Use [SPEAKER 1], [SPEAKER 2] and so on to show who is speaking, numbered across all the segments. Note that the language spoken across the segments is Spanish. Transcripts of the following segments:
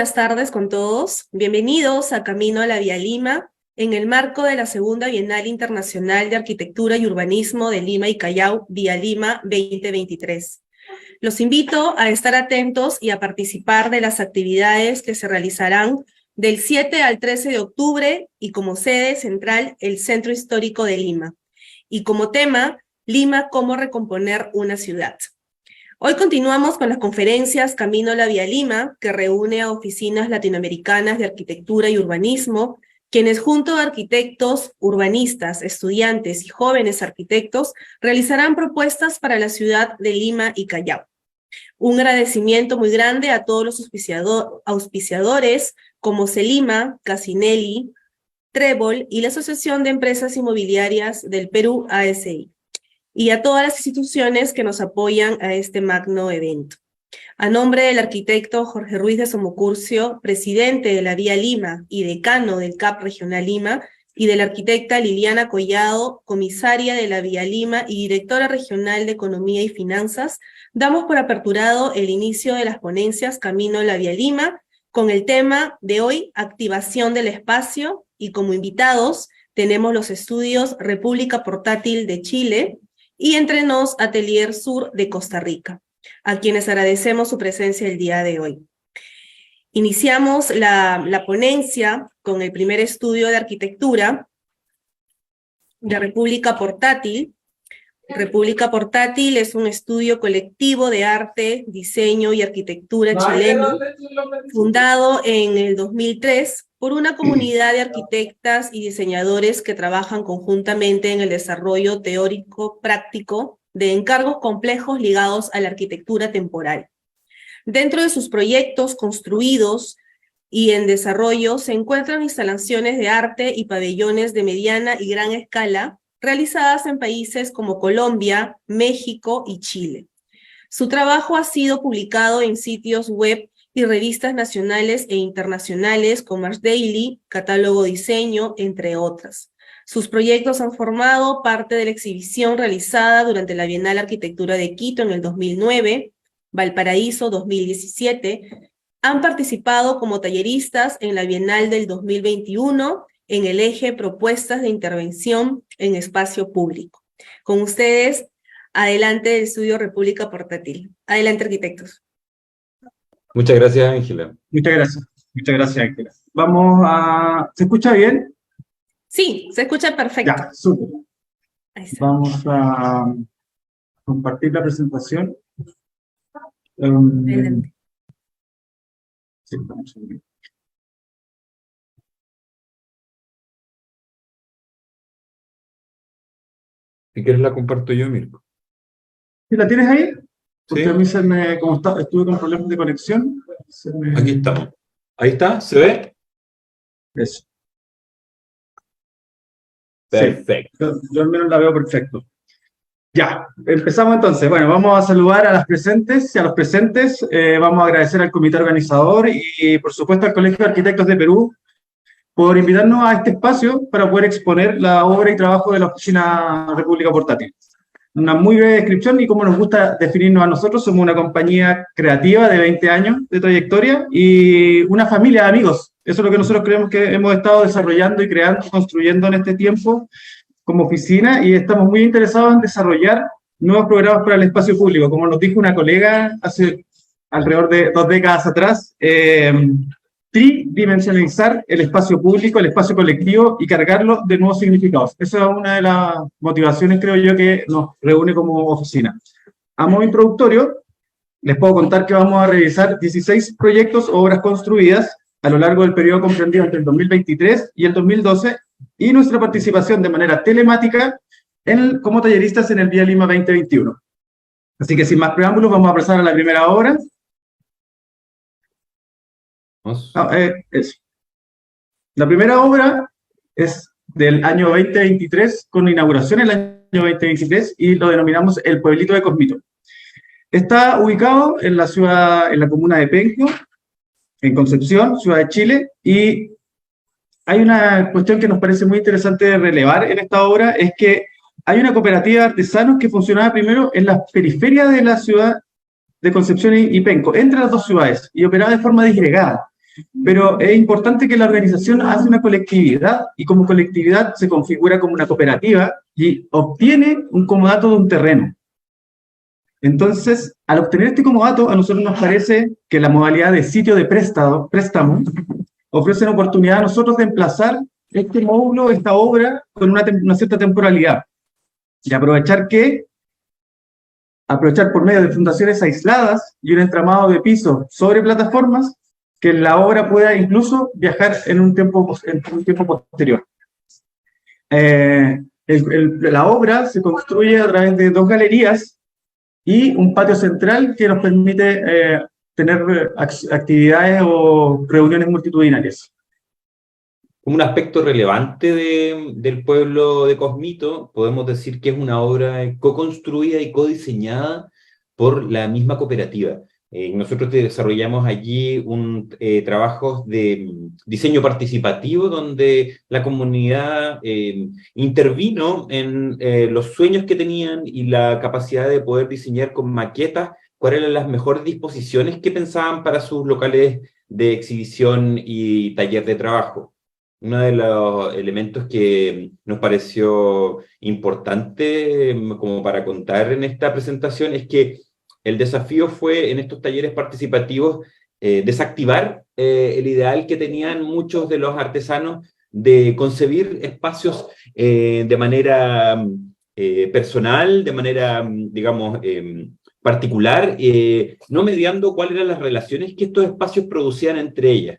[SPEAKER 1] buenas tardes con todos. Bienvenidos a Camino a la Vía Lima, en el marco de la Segunda Bienal Internacional de Arquitectura y Urbanismo de Lima y Callao, Vía Lima 2023. Los invito a estar atentos y a participar de las actividades que se realizarán del 7 al 13 de octubre y como sede central el Centro Histórico de Lima. Y como tema, Lima, cómo recomponer una ciudad. Hoy continuamos con las conferencias Camino a la Vía Lima, que reúne a oficinas latinoamericanas de arquitectura y urbanismo, quienes junto a arquitectos, urbanistas, estudiantes y jóvenes arquitectos realizarán propuestas para la ciudad de Lima y Callao. Un agradecimiento muy grande a todos los auspiciadores como Celima, Casinelli, Trébol y la Asociación de Empresas Inmobiliarias del Perú, ASI, y a todas las instituciones que nos apoyan a este magno evento. A nombre del arquitecto Jorge Ruiz de Somocurcio, presidente de la Vía Lima y decano del CAP Regional Lima, y de la arquitecta Liliana Collado, comisaria de la Vía Lima y directora regional de Economía y Finanzas, damos por aperturado el inicio de las ponencias Camino a la Vía Lima, con el tema de hoy, activación del espacio, y como invitados tenemos los estudios República Portátil de Chile, y Entre Nos Atelier Sur de Costa Rica, a quienes agradecemos su presencia el día de hoy. Iniciamos la ponencia con el primer estudio de arquitectura de República Portátil. República Portátil es un estudio colectivo de arte, diseño y arquitectura chileno, fundado en el 2003 por una comunidad de arquitectas y diseñadores que trabajan conjuntamente en el desarrollo teórico práctico de encargos complejos ligados a la arquitectura temporal. Dentro de sus proyectos construidos y en desarrollo se encuentran instalaciones de arte y pabellones de mediana y gran escala realizadas en países como Colombia, México y Chile. Su trabajo ha sido publicado en sitios web y revistas nacionales e internacionales como Ars Daily, Catálogo Diseño, entre otras. Sus proyectos han formado parte de la exhibición realizada durante la Bienal Arquitectura de Quito en el 2009, Valparaíso 2017, han participado como talleristas en la Bienal del 2021 en el eje Propuestas de Intervención en Espacio Público. Con ustedes, adelante el estudio República Portátil. Adelante, arquitectos.
[SPEAKER 2] Muchas gracias, Ángela.
[SPEAKER 3] Muchas gracias, Ángela. Vamos a... ¿Se escucha bien?
[SPEAKER 1] Sí, se escucha perfecto.
[SPEAKER 3] Ya, súper. Vamos a compartir la presentación.
[SPEAKER 1] Adelante.
[SPEAKER 3] Sí, vamos a ver.
[SPEAKER 2] Si quieres la comparto yo, Mirko.
[SPEAKER 3] ¿Sí la tienes ahí? Porque
[SPEAKER 2] Sí.
[SPEAKER 3] a mí estuve con problemas de conexión.
[SPEAKER 2] Aquí estamos. Ahí está, ¿se ve?
[SPEAKER 3] Eso.
[SPEAKER 2] Perfecto.
[SPEAKER 3] Sí, yo al menos la veo perfecto. Ya, empezamos entonces. Bueno, vamos a saludar a las presentes y a los presentes. Vamos a agradecer al comité organizador y, por supuesto, al Colegio de Arquitectos de Perú por invitarnos a este espacio para poder exponer la obra y trabajo de la Oficina República Portátil. Una muy breve descripción y cómo nos gusta definirnos a nosotros. Somos una compañía creativa de 20 años de trayectoria y una familia de amigos. Eso es lo que nosotros creemos que hemos estado desarrollando y creando, construyendo en este tiempo como oficina, y estamos muy interesados en desarrollar nuevos programas para el espacio público. Como nos dijo una colega hace alrededor de 2 décadas atrás, tridimensionalizar el espacio público, el espacio colectivo y cargarlo de nuevos significados. Esa es una de las motivaciones, creo yo, que nos reúne como oficina. A modo introductorio, les puedo contar que vamos a revisar 16 proyectos o obras construidas a lo largo del periodo comprendido entre el 2023 y el 2012, y nuestra participación de manera telemática como talleristas en el Vía Lima 2021. Así que sin más preámbulos, vamos a pasar a la primera obra. Eso. La primera obra es del año 2023, con inauguración en el año 2023, y lo denominamos El Pueblito de Cosmito. Está ubicado en la ciudad, en la comuna de Penco, en Concepción, ciudad de Chile, y hay una cuestión que nos parece muy interesante de relevar en esta obra, es que hay una cooperativa de artesanos que funcionaba primero en las periferias de la ciudad de Concepción y Penco, entre las dos ciudades, y operaba de forma disgregada. pero es importante que la organización hace una colectividad y como colectividad se configura como una cooperativa y obtiene un comodato de un terreno. Entonces, al obtener este comodato, a nosotros nos parece que la modalidad de sitio de préstamo ofrece una oportunidad a nosotros de emplazar este módulo, esta obra, con una cierta temporalidad y aprovechar por medio de fundaciones aisladas y un entramado de pisos sobre plataformas, que la obra pueda incluso viajar en un tiempo posterior. La obra se construye a través de 2 galerías y un patio central que nos permite tener actividades o reuniones multitudinarias.
[SPEAKER 2] Como un aspecto relevante del pueblo de Cosmito, podemos decir que es una obra co-construida y co-diseñada por la misma cooperativa. Nosotros desarrollamos allí trabajos de diseño participativo donde la comunidad intervino en los sueños que tenían y la capacidad de poder diseñar con maquetas cuáles eran las mejores disposiciones que pensaban para sus locales de exhibición y taller de trabajo. Uno de los elementos que nos pareció importante como para contar en esta presentación es que el desafío fue en estos talleres participativos desactivar el ideal que tenían muchos de los artesanos de concebir espacios de manera personal, de manera, digamos, particular, no mediando cuáles eran las relaciones que estos espacios producían entre ellas.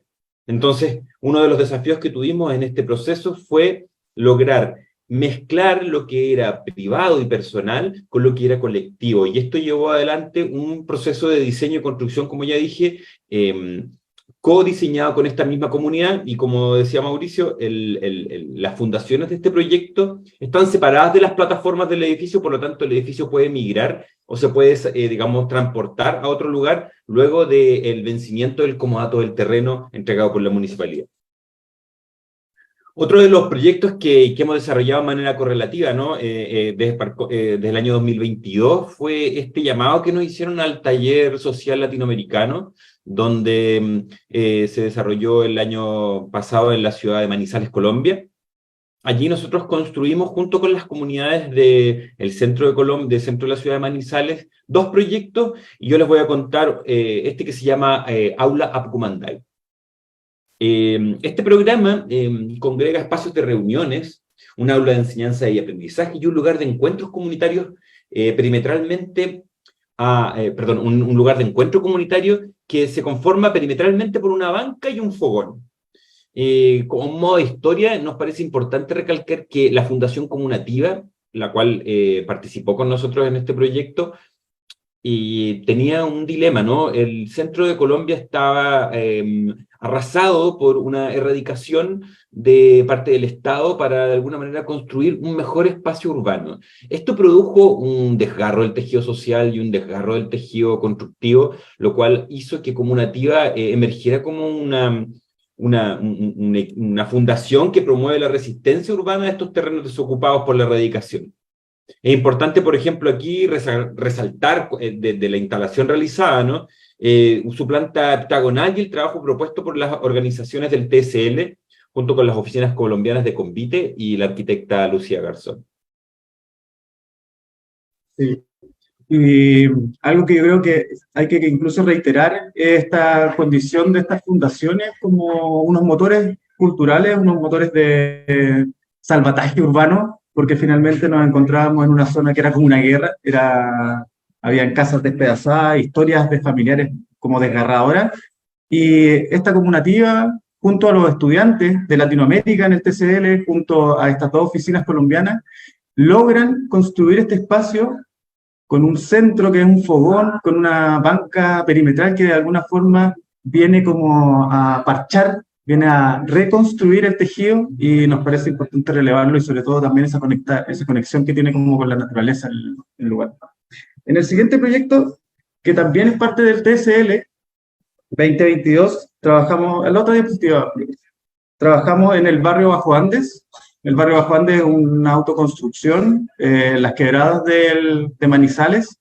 [SPEAKER 2] Entonces, uno de los desafíos que tuvimos en este proceso fue lograr mezclar lo que era privado y personal con lo que era colectivo. Y esto llevó adelante un proceso de diseño y construcción, como ya dije, co-diseñado con esta misma comunidad, y como decía Mauricio, las fundaciones de este proyecto están separadas de las plataformas del edificio, por lo tanto el edificio puede migrar o se puede, digamos, transportar a otro lugar luego del vencimiento del comodato del terreno entregado por la municipalidad. Otro de los proyectos que hemos desarrollado de manera correlativa, ¿no? Desde el año 2022 fue este llamado que nos hicieron al taller social latinoamericano, donde se desarrolló el año pasado en la ciudad de Manizales, Colombia. Allí nosotros construimos junto con las comunidades del centro de la ciudad de Manizales 2 proyectos, y yo les voy a contar este que se llama Aula Apcumanday. Este programa congrega espacios de reuniones, un aula de enseñanza y aprendizaje y un lugar de encuentros comunitarios perimetralmente, un lugar de encuentro comunitario que se conforma perimetralmente por una banca y un fogón. Como modo de historia, nos parece importante recalcar que la Fundación Comunativa, la cual participó con nosotros en este proyecto, y tenía un dilema, ¿no? El centro de Colombia estaba arrasado por una erradicación de parte del Estado para de alguna manera construir un mejor espacio urbano. Esto produjo un desgarro del tejido social y un desgarro del tejido constructivo, lo cual hizo que Comunativa emergiera como una fundación que promueve la resistencia urbana de estos terrenos desocupados por la erradicación. Es importante, por ejemplo, aquí resaltar de la instalación realizada, ¿no? Su planta heptagonal y el trabajo propuesto por las organizaciones del TSL, junto con las oficinas colombianas de Convite y la arquitecta Lucía Garzón.
[SPEAKER 3] Sí. Y algo que yo creo que hay que incluso reiterar es esta condición de estas fundaciones como unos motores culturales, unos motores de salvataje urbano, porque finalmente nos encontrábamos en una zona que era como una guerra, habían casas despedazadas, historias de familiares como desgarradoras, y esta comunativa, junto a los estudiantes de Latinoamérica en el TCL, junto a estas 2 oficinas colombianas, logran construir este espacio con un centro que es un fogón, con una banca perimetral que de alguna forma viene como a parchar, viene a reconstruir el tejido, y nos parece importante relevarlo, y sobre todo también esa conexión que tiene como con la naturaleza el lugar. En el siguiente proyecto, que también es parte del TSL 2022, trabajamos, en la otra diapositiva, trabajamos en el barrio Bajo Andes. El barrio Bajo Andes es una autoconstrucción en las quebradas de Manizales.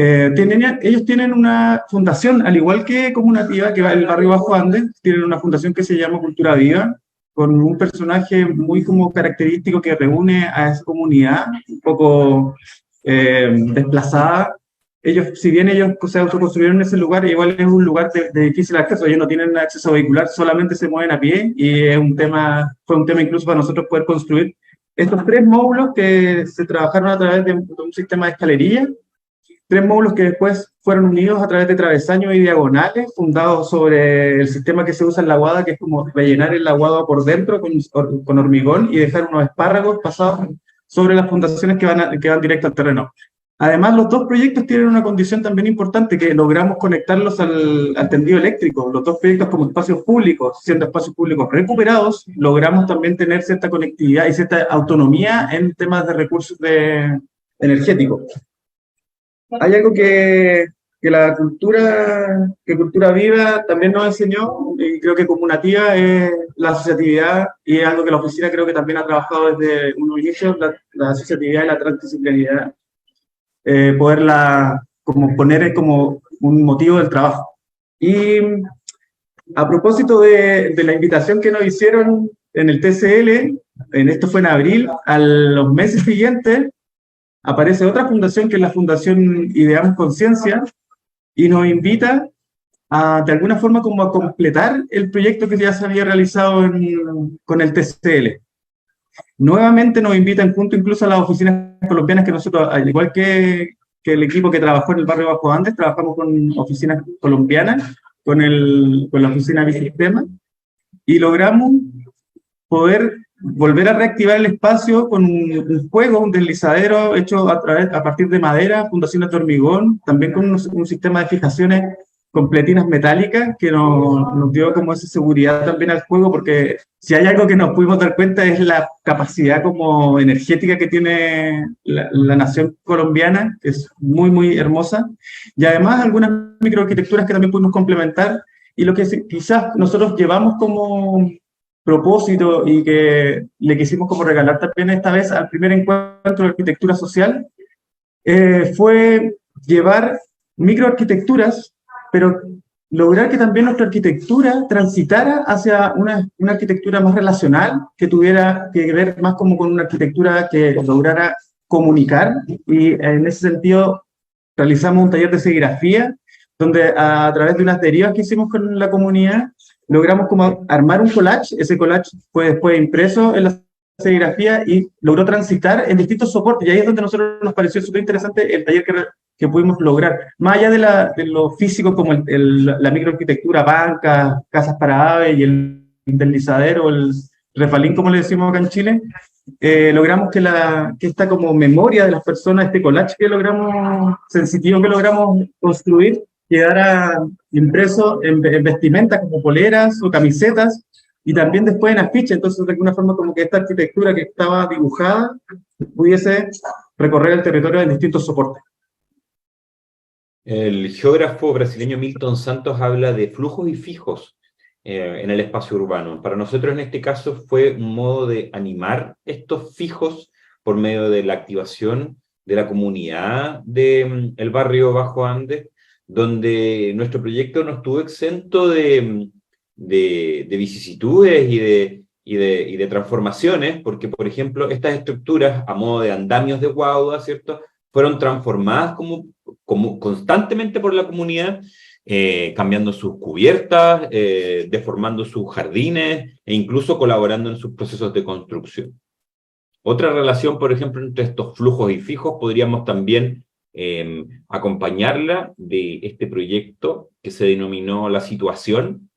[SPEAKER 3] ellos tienen una fundación, al igual que Comunativa, que va el barrio Bajo Andes, tienen una fundación que se llama Cultura Viva, con un personaje muy como característico que reúne a esa comunidad, un poco desplazada. Ellos, si bien ellos se autoconstruyeron en ese lugar, igual es un lugar de difícil acceso, ellos no tienen acceso vehicular, solamente se mueven a pie, y es fue un tema incluso para nosotros poder construir estos 3 módulos que se trabajaron a través de un sistema de escalería, 3 módulos que después fueron unidos a través de travesaños y diagonales, fundados sobre el sistema que se usa en la Guada, que es como rellenar el aguado por dentro con hormigón y dejar unos espárragos pasados sobre las fundaciones que van directo al terreno. Además, los 2 proyectos tienen una condición también importante, que logramos conectarlos al tendido eléctrico. Los 2 proyectos como espacios públicos, siendo espacios públicos recuperados, logramos también tener cierta conectividad y cierta autonomía en temas de recursos energéticos. Hay algo que Cultura Viva también nos enseñó, y creo que Comunativa, es la asociatividad, y es algo que la oficina creo que también ha trabajado desde unos inicios, la asociatividad y la transdisciplinaridad, poderla como poner como un motivo del trabajo. Y a propósito de la invitación que nos hicieron en el TCL, esto fue en abril, a los meses siguientes, aparece otra fundación, que es la Fundación Ideamos Conciencia, y nos invita de alguna forma como a completar el proyecto que ya se había realizado con el TCL. Nuevamente nos invitan junto incluso a las oficinas colombianas, que nosotros, al igual que el equipo que trabajó en el barrio Bajo Andes, trabajamos con oficinas colombianas, con la oficina Bicistema, y logramos poder volver a reactivar el espacio con un juego, un deslizadero hecho a partir de madera, fundaciones de hormigón, también con un sistema de fijaciones con pletinas metálicas que nos dio como esa seguridad también al juego, porque si hay algo que nos pudimos dar cuenta es la capacidad como energética que tiene la nación colombiana, que es muy, muy hermosa, y además algunas microarquitecturas que también pudimos complementar, y lo que quizás nosotros llevamos como propósito y que le quisimos como regalar también esta vez al primer encuentro de arquitectura social, fue llevar microarquitecturas, pero lograr que también nuestra arquitectura transitara hacia una arquitectura más relacional, que tuviera que ver más como con una arquitectura que lograra comunicar, y en ese sentido realizamos un taller de serigrafía, donde a través de unas derivas que hicimos con la comunidad, logramos como armar un collage. Ese collage fue después impreso en la serigrafía y logró transitar en distintos soportes, y ahí es donde a nosotros nos pareció súper interesante el taller que pudimos lograr. Más allá de lo físico, como la microarquitectura, bancas, casas para aves y el deslizadero, el refalín, como le decimos acá en Chile, logramos que esta como memoria de las personas, este collage sensitivo que logramos construir, quedara impreso en vestimentas como poleras o camisetas, y también después en afiches. Entonces, de alguna forma, como que esta arquitectura que estaba dibujada pudiese recorrer el territorio en distintos soportes.
[SPEAKER 2] El geógrafo brasileño Milton Santos habla de flujos y fijos en el espacio urbano. Para nosotros, en este caso, fue un modo de animar estos fijos por medio de la activación de la comunidad del barrio Bajo Andes, donde nuestro proyecto no estuvo exento de vicisitudes y de transformaciones, porque, por ejemplo, estas estructuras, a modo de andamios de guagua, ¿cierto?, fueron transformadas como constantemente por la comunidad, cambiando sus cubiertas, deformando sus jardines, e incluso colaborando en sus procesos de construcción. Otra relación, por ejemplo, entre estos flujos y fijos, podríamos también acompañarla de este proyecto que se denominó La Situación.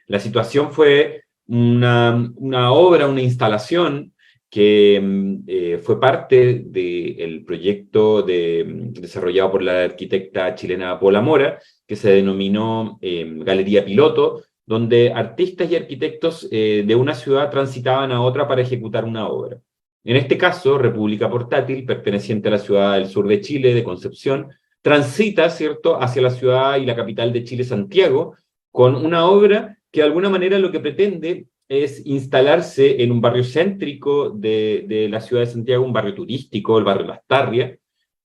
[SPEAKER 2] La Situación fue una obra, una instalación que fue parte del proyecto desarrollado por la arquitecta chilena Paula Mora, que se denominó Galería Piloto, donde artistas y arquitectos de una ciudad transitaban a otra para ejecutar una obra. En este caso, República Portátil, perteneciente a la ciudad del sur de Chile, de Concepción, transita, ¿cierto?, hacia la ciudad y la capital de Chile, Santiago, con una obra que de alguna manera lo que pretende es instalarse en un barrio céntrico de la ciudad de Santiago, un barrio turístico, el barrio Las Tarrias,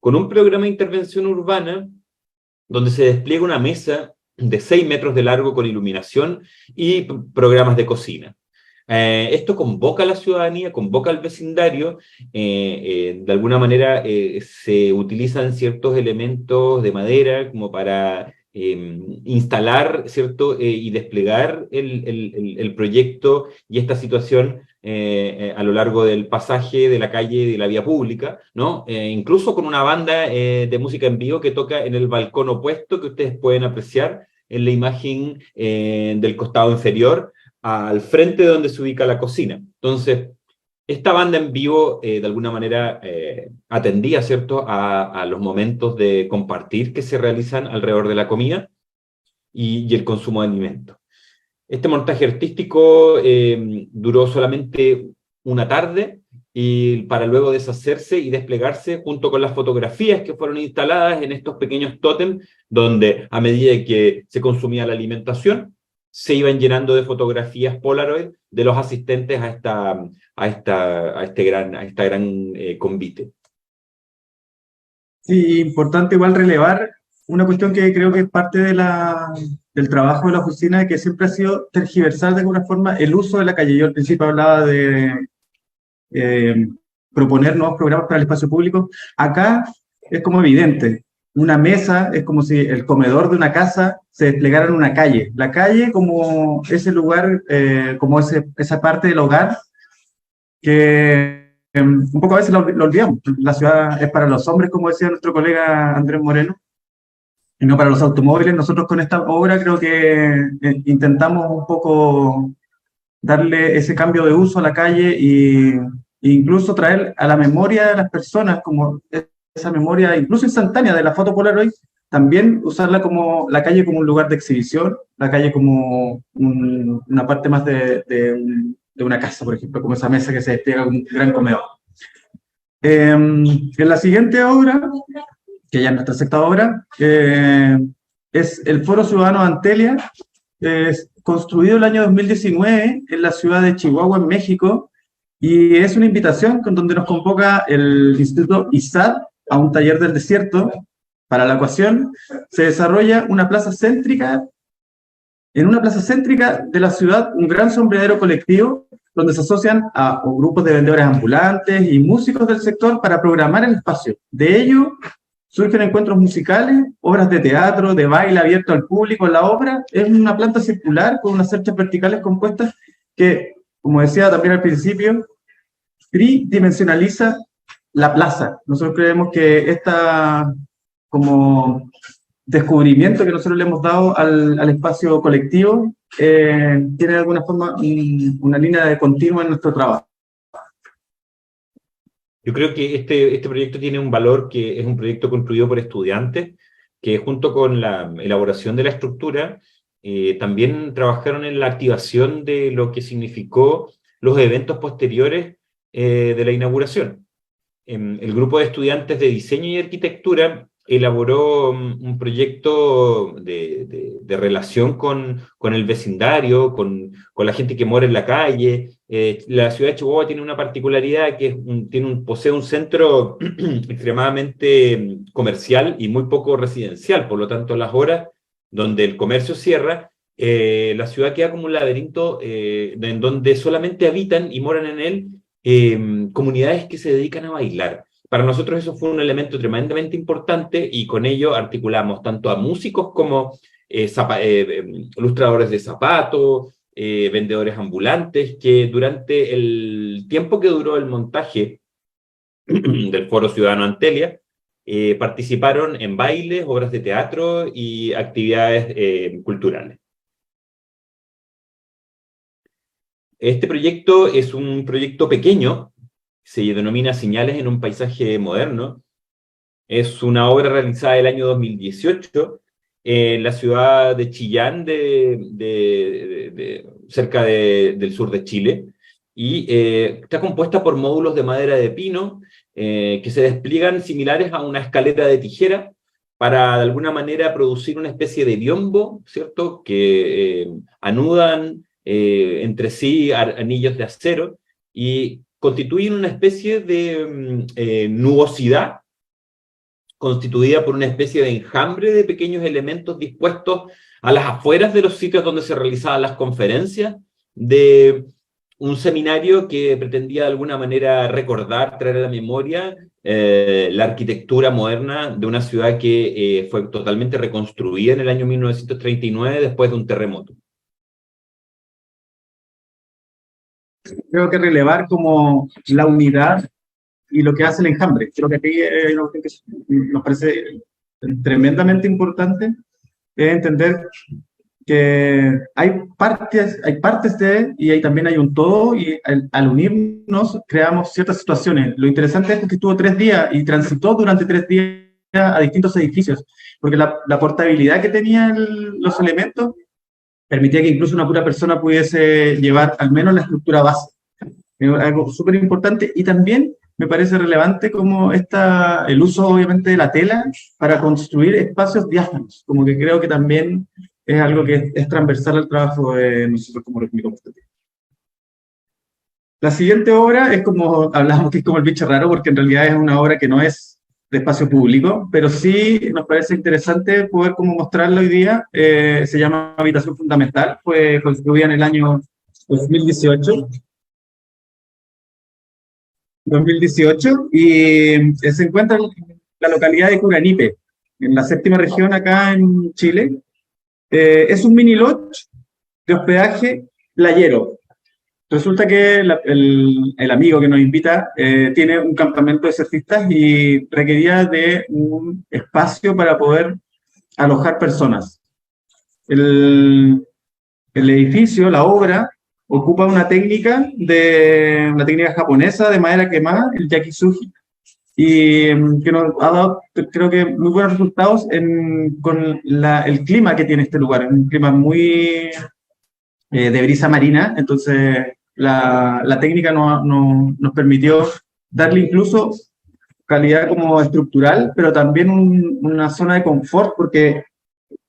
[SPEAKER 2] con un programa de intervención urbana donde se despliega una mesa de 6 metros de largo con iluminación y programas de cocina. Esto convoca a la ciudadanía, convoca al vecindario, de alguna manera se utilizan ciertos elementos de madera como para instalar, ¿cierto? Y desplegar el proyecto y esta situación a lo largo del pasaje de la calle de la vía pública, ¿no? Incluso con una banda de música en vivo que toca en el balcón opuesto que ustedes pueden apreciar en la imagen del costado inferior, al frente de donde se ubica la cocina. Entonces, esta banda en vivo, de alguna manera, atendía, ¿cierto?, a los momentos de compartir que se realizan alrededor de la comida y el consumo de alimentos. Este montaje artístico duró solamente una tarde y para luego deshacerse y desplegarse junto con las fotografías que fueron instaladas en estos pequeños tótems, donde a medida que se consumía la alimentación, se iban llenando de fotografías Polaroid de los asistentes a este gran convite.
[SPEAKER 3] Sí, importante igual relevar una cuestión que creo que es parte del trabajo de la oficina, que siempre ha sido tergiversar de alguna forma el uso de la calle. Yo al principio hablaba de proponer nuevos programas para el espacio público. Acá es como evidente, una mesa es como si el comedor de una casa se desplegara en una calle. La calle como ese lugar, como esa parte del hogar que un poco a veces lo olvidamos. La ciudad es para los hombres, como decía nuestro colega Andrés Moreno, y no para los automóviles. Nosotros con esta obra creo que intentamos un poco darle ese cambio de uso a la calle e incluso traer a la memoria de las personas, como esa memoria incluso instantánea de la foto Polaroid, también usarla como la calle como un lugar de exhibición, la calle como una parte más de una casa, por ejemplo, como esa mesa que se despliega como un gran comedor. En la siguiente obra, que ya es nuestra sexta obra, es el Foro Ciudadano Antelia, construido el año 2019 en la ciudad de Chihuahua, en México, y es una invitación con donde nos convoca el Instituto ISAD a un taller del desierto. Para la ocasión se desarrolla una plaza céntrica, en una plaza céntrica de la ciudad, un gran sombrerero colectivo donde se asocian a grupos de vendedores ambulantes y músicos del sector para programar el espacio. De ello surgen encuentros musicales, obras de teatro, de baile abierto al público. La obra es una planta circular con unas cerchas verticales compuestas que, como decía también al principio, tridimensionaliza la plaza. Nosotros creemos que esta como descubrimiento que nosotros le hemos dado al espacio colectivo tiene de alguna forma una línea de continua en nuestro trabajo.
[SPEAKER 2] Yo creo que este proyecto tiene un valor que es un proyecto construido por estudiantes que junto con la elaboración de la estructura también trabajaron en la activación de lo que significó los eventos posteriores de la inauguración. El grupo de estudiantes de diseño y arquitectura elaboró un proyecto de relación con el vecindario, con la gente que mora en la calle. La ciudad de Chihuahua tiene una particularidad que posee un centro extremadamente comercial y muy poco residencial, por lo tanto las horas donde el comercio cierra, la ciudad queda como un laberinto en donde solamente habitan y moran en él comunidades que se dedican a bailar. Para nosotros eso fue un elemento tremendamente importante y con ello articulamos tanto a músicos como ilustradores de zapatos, vendedores ambulantes, que durante el tiempo que duró el montaje del Foro Ciudadano Antelia, participaron en bailes, obras de teatro y actividades culturales. Este proyecto es un proyecto pequeño, se denomina Señales en un paisaje moderno. Es una obra realizada el año 2018 en la ciudad de Chillán, cerca del sur de Chile, y está compuesta por módulos de madera de pino que se despliegan similares a una escalera de tijera para de alguna manera producir una especie de biombo, ¿cierto?, que anudan entre sí anillos de acero y constituyen una especie de nubosidad constituida por una especie de enjambre de pequeños elementos dispuestos a las afueras de los sitios donde se realizaban las conferencias, de un seminario que pretendía de alguna manera recordar, traer a la memoria la arquitectura moderna de una ciudad que fue totalmente reconstruida en el año 1939 después de un terremoto.
[SPEAKER 3] Creo que relevar como la unidad y lo que hace el enjambre. Creo que aquí hay una cuestión que nos parece tremendamente importante, es entender que hay partes de, y también hay un todo, y al unirnos creamos ciertas situaciones. Lo interesante es que estuvo 3 días y transitó durante 3 días a distintos edificios, porque la portabilidad que tenían los elementos permitía que incluso una pura persona pudiese llevar al menos la estructura base. Algo súper importante, y también me parece relevante como el uso obviamente de la tela para construir espacios diáfanos, como que creo que también es algo que es transversal al trabajo de nosotros como Química Constructiva. La siguiente obra es como, hablamos que es como el bicho raro, porque en realidad es una obra que no es de espacio público, pero sí nos parece interesante poder como mostrarla hoy día. Se llama Habitación Fundamental, fue construida en el año 2018, y se encuentra en la localidad de Curanipe, en la 7ª región acá en Chile. Es un mini lodge de hospedaje playero. Resulta que el amigo que nos invita tiene un campamento de surfistas y requería de un espacio para poder alojar personas. El edificio, la obra, ocupa una técnica japonesa de madera quemada, el yakizuki, y que nos ha dado, creo que, muy buenos resultados con el clima que tiene este lugar, un clima muy de brisa marina. Entonces la técnica nos permitió darle incluso calidad como estructural, pero también una zona de confort, porque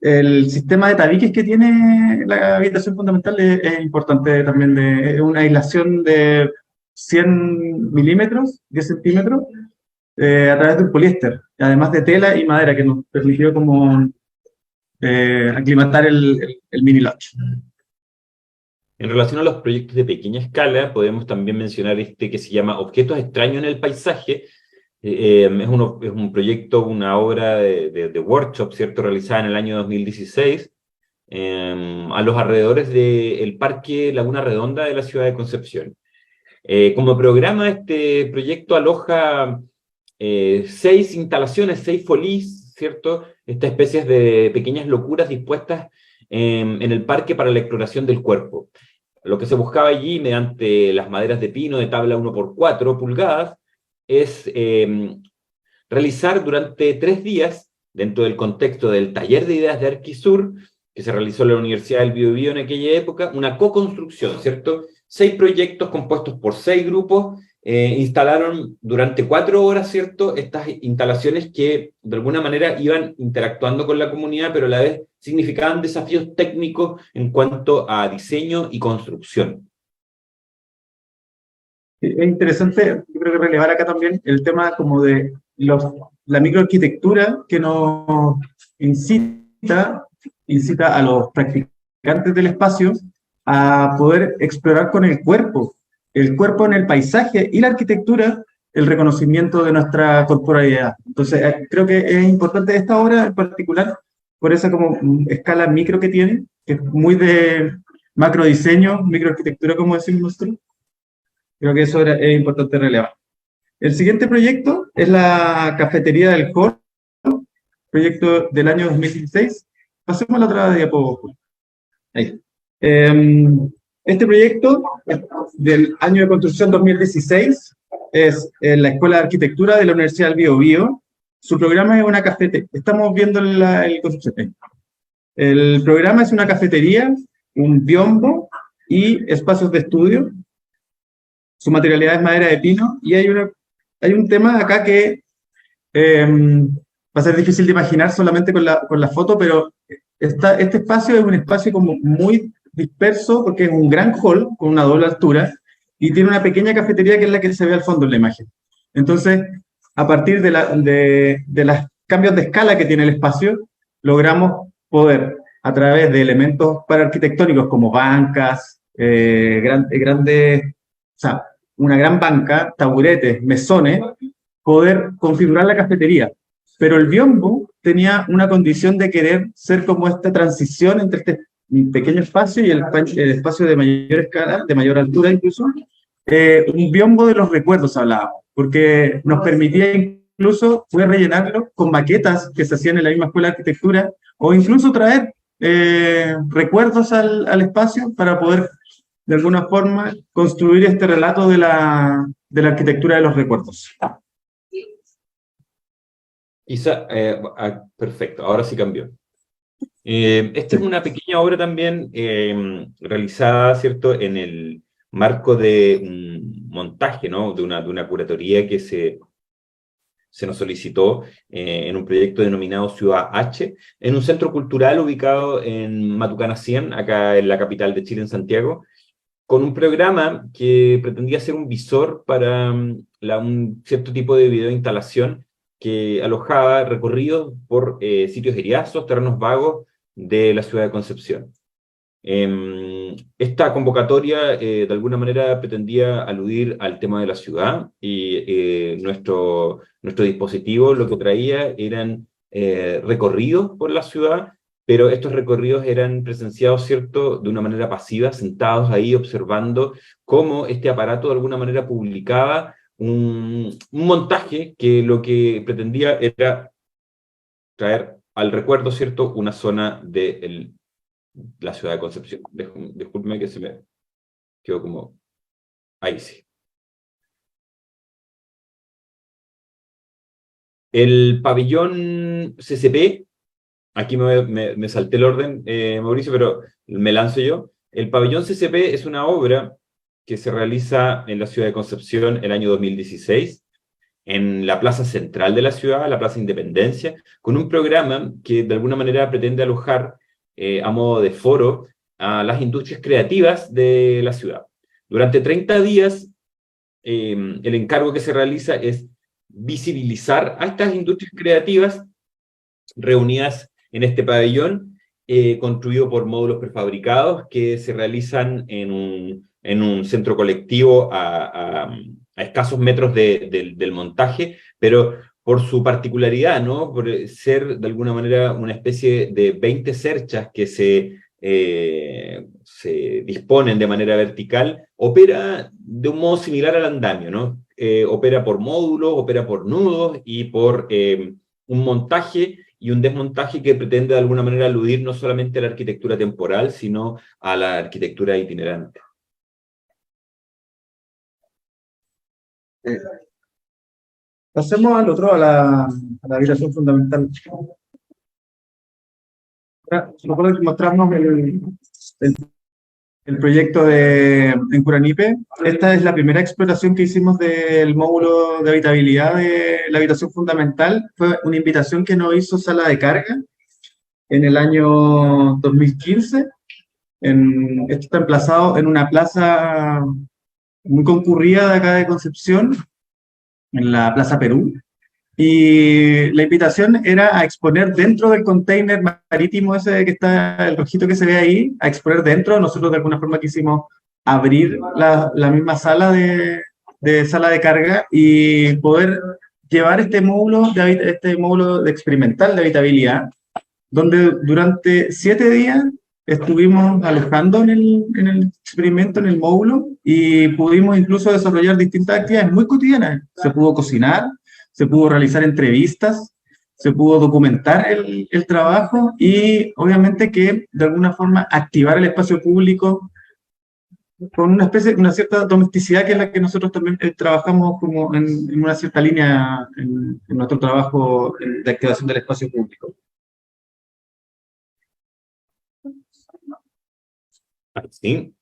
[SPEAKER 3] el sistema de tabiques que tiene la habitación fundamental es importante también, es una aislación de 100 milímetros, 10 centímetros, a través del poliéster, además de tela y madera, que nos permitió como aclimatar el mini lodge.
[SPEAKER 2] En relación a los proyectos de pequeña escala, podemos también mencionar este que se llama Objetos extraños en el paisaje. Es un proyecto, una obra de workshop, ¿cierto?, realizada en el año 2016, a los alrededores del Parque Laguna Redonda de la ciudad de Concepción. Como programa, este proyecto aloja 6 instalaciones, 6 folís, ¿cierto?, estas especies de pequeñas locuras dispuestas en el parque para la exploración del cuerpo. Lo que se buscaba allí, mediante las maderas de pino de tabla 1 por 4 pulgadas, es realizar durante 3 días, dentro del contexto del taller de ideas de Arquisur, que se realizó en la Universidad del Biobío en aquella época, una co-construcción, ¿cierto? 6 proyectos compuestos por 6 grupos, instalaron durante 4 horas, ¿cierto?, estas instalaciones que de alguna manera iban interactuando con la comunidad, pero a la vez significaban desafíos técnicos en cuanto a diseño y construcción.
[SPEAKER 3] Es interesante, yo creo que relevar acá también el tema como de la microarquitectura que nos incita a los practicantes del espacio a poder explorar con el cuerpo en el paisaje y la arquitectura, el reconocimiento de nuestra corporalidad. Entonces, creo que es importante esta obra en particular por esa como escala micro que tiene, que es muy de macrodiseño, microarquitectura, como decimos nosotros. Creo que eso es importante relevar. El siguiente proyecto es la Cafetería del Hall, proyecto del año 2016. Pasemos a la otra diapositiva. Ahí. Este proyecto del año de construcción 2016 es la Escuela de Arquitectura de la Universidad del Biobío. Su programa es una cafetería. Estamos viendo el construcción. El programa es una cafetería, un biombo y espacios de estudio. Su materialidad es madera de pino, y hay un tema acá que va a ser difícil de imaginar solamente con la foto, pero este espacio es un espacio como muy disperso, porque es un gran hall con una doble altura, y tiene una pequeña cafetería que es la que se ve al fondo en la imagen. Entonces, a partir de las cambios de escala que tiene el espacio, logramos poder, a través de elementos paraarquitectónicos como bancas, grandes, o sea, una gran banca, taburetes, mesones, poder configurar la cafetería. Pero el biombo tenía una condición de querer ser como esta transición entre este pequeño espacio y el espacio de mayor escala, de mayor altura incluso, un biombo de los recuerdos hablábamos, porque nos permitía incluso poder rellenarlo con maquetas que se hacían en la misma escuela de arquitectura, o incluso traer recuerdos al espacio para poder, de alguna forma, construir este relato de la arquitectura de los recuerdos.
[SPEAKER 2] Isa, perfecto, ahora sí cambió. Esta es una pequeña obra también realizada, ¿cierto?, en el marco de un montaje, ¿no?, de una curatoría que se nos solicitó en un proyecto denominado Ciudad H, en un centro cultural ubicado en Matucana 100, acá en la capital de Chile, en Santiago, con un programa que pretendía ser un visor para un cierto tipo de videoinstalación que alojaba recorridos por sitios heriazos, terrenos vagos de la ciudad de Concepción. Esta convocatoria de alguna manera pretendía aludir al tema de la ciudad y nuestro dispositivo lo que traía eran recorridos por la ciudad, pero estos recorridos eran presenciados, ¿cierto?, de una manera pasiva, sentados ahí observando cómo este aparato de alguna manera publicaba un montaje que lo que pretendía era traer al recuerdo, ¿cierto?, una zona de la ciudad de Concepción. Discúlpeme que se me quedó como... Ahí sí. El pabellón CCP, aquí me salté el orden, Mauricio, pero me lanzo yo. El pabellón CCP es una obra que se realiza en la ciudad de Concepción el año 2016, en la plaza central de la ciudad, la Plaza Independencia, con un programa que de alguna manera pretende alojar a modo de foro a las industrias creativas de la ciudad. Durante 30 días, el encargo que se realiza es visibilizar a estas industrias creativas reunidas en este pabellón, construido por módulos prefabricados que se realizan en un centro colectivo a escasos metros del montaje, pero por su particularidad, ¿no?, por ser de alguna manera una especie de 20 cerchas que se disponen de manera vertical, opera de un modo similar al andamio, ¿no? Opera por módulos, opera por nudos y por un montaje y un desmontaje que pretende de alguna manera aludir no solamente a la arquitectura temporal, sino a la arquitectura itinerante.
[SPEAKER 3] Pasemos al otro, a la habitación fundamental. Recuerdo que mostramos el proyecto en Curanipe. Esta es la primera exploración que hicimos del módulo de habitabilidad de la habitación fundamental. Fue una invitación que nos hizo Sala de Carga en el año 2015. Esto está emplazado en una plaza muy concurrida de acá de Concepción, en la Plaza Perú, y la invitación era a exponer dentro del container marítimo ese que está, el rojito que se ve ahí, a exponer dentro. Nosotros de alguna forma quisimos abrir la misma sala de sala de carga y poder llevar este módulo de experimental de habitabilidad, donde durante 7 días estuvimos alojando en el experimento, en el módulo, y pudimos incluso desarrollar distintas actividades muy cotidianas. Se pudo cocinar, se pudo realizar entrevistas, se pudo documentar el trabajo y obviamente que de alguna forma activar el espacio público con una cierta domesticidad que es la que nosotros también trabajamos como en una cierta línea en nuestro trabajo de activación del espacio público.
[SPEAKER 2] Sí.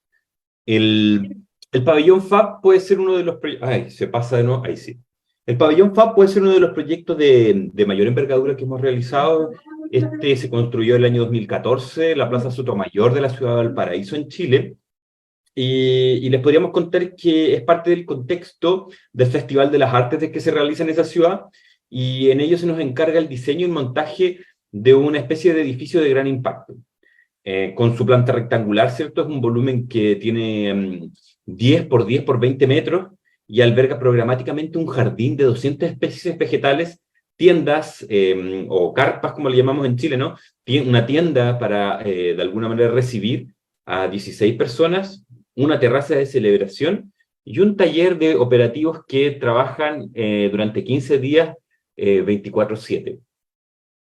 [SPEAKER 2] El pabellón FAB puede ser uno de los proyectos... Ay, se pasa de nuevo. Ahí sí. El pabellón FAB puede ser uno de los proyectos de mayor envergadura que hemos realizado. Este se construyó el año 2014 en la Plaza Sotomayor de la ciudad de Valparaíso, en Chile. Y les podríamos contar que es parte del contexto del Festival de las Artes que se realiza en esa ciudad y en ello se nos encarga el diseño y montaje de una especie de edificio de gran impacto. Con su planta rectangular, ¿cierto? Es un volumen que tiene 10 por 10 por 20 metros y alberga programáticamente un jardín de 200 especies vegetales, tiendas o carpas, como le llamamos en Chile, ¿no? Una tienda para, de alguna manera, recibir a 16 personas, una terraza de celebración y un taller de operativos que trabajan durante 15 días 24/7.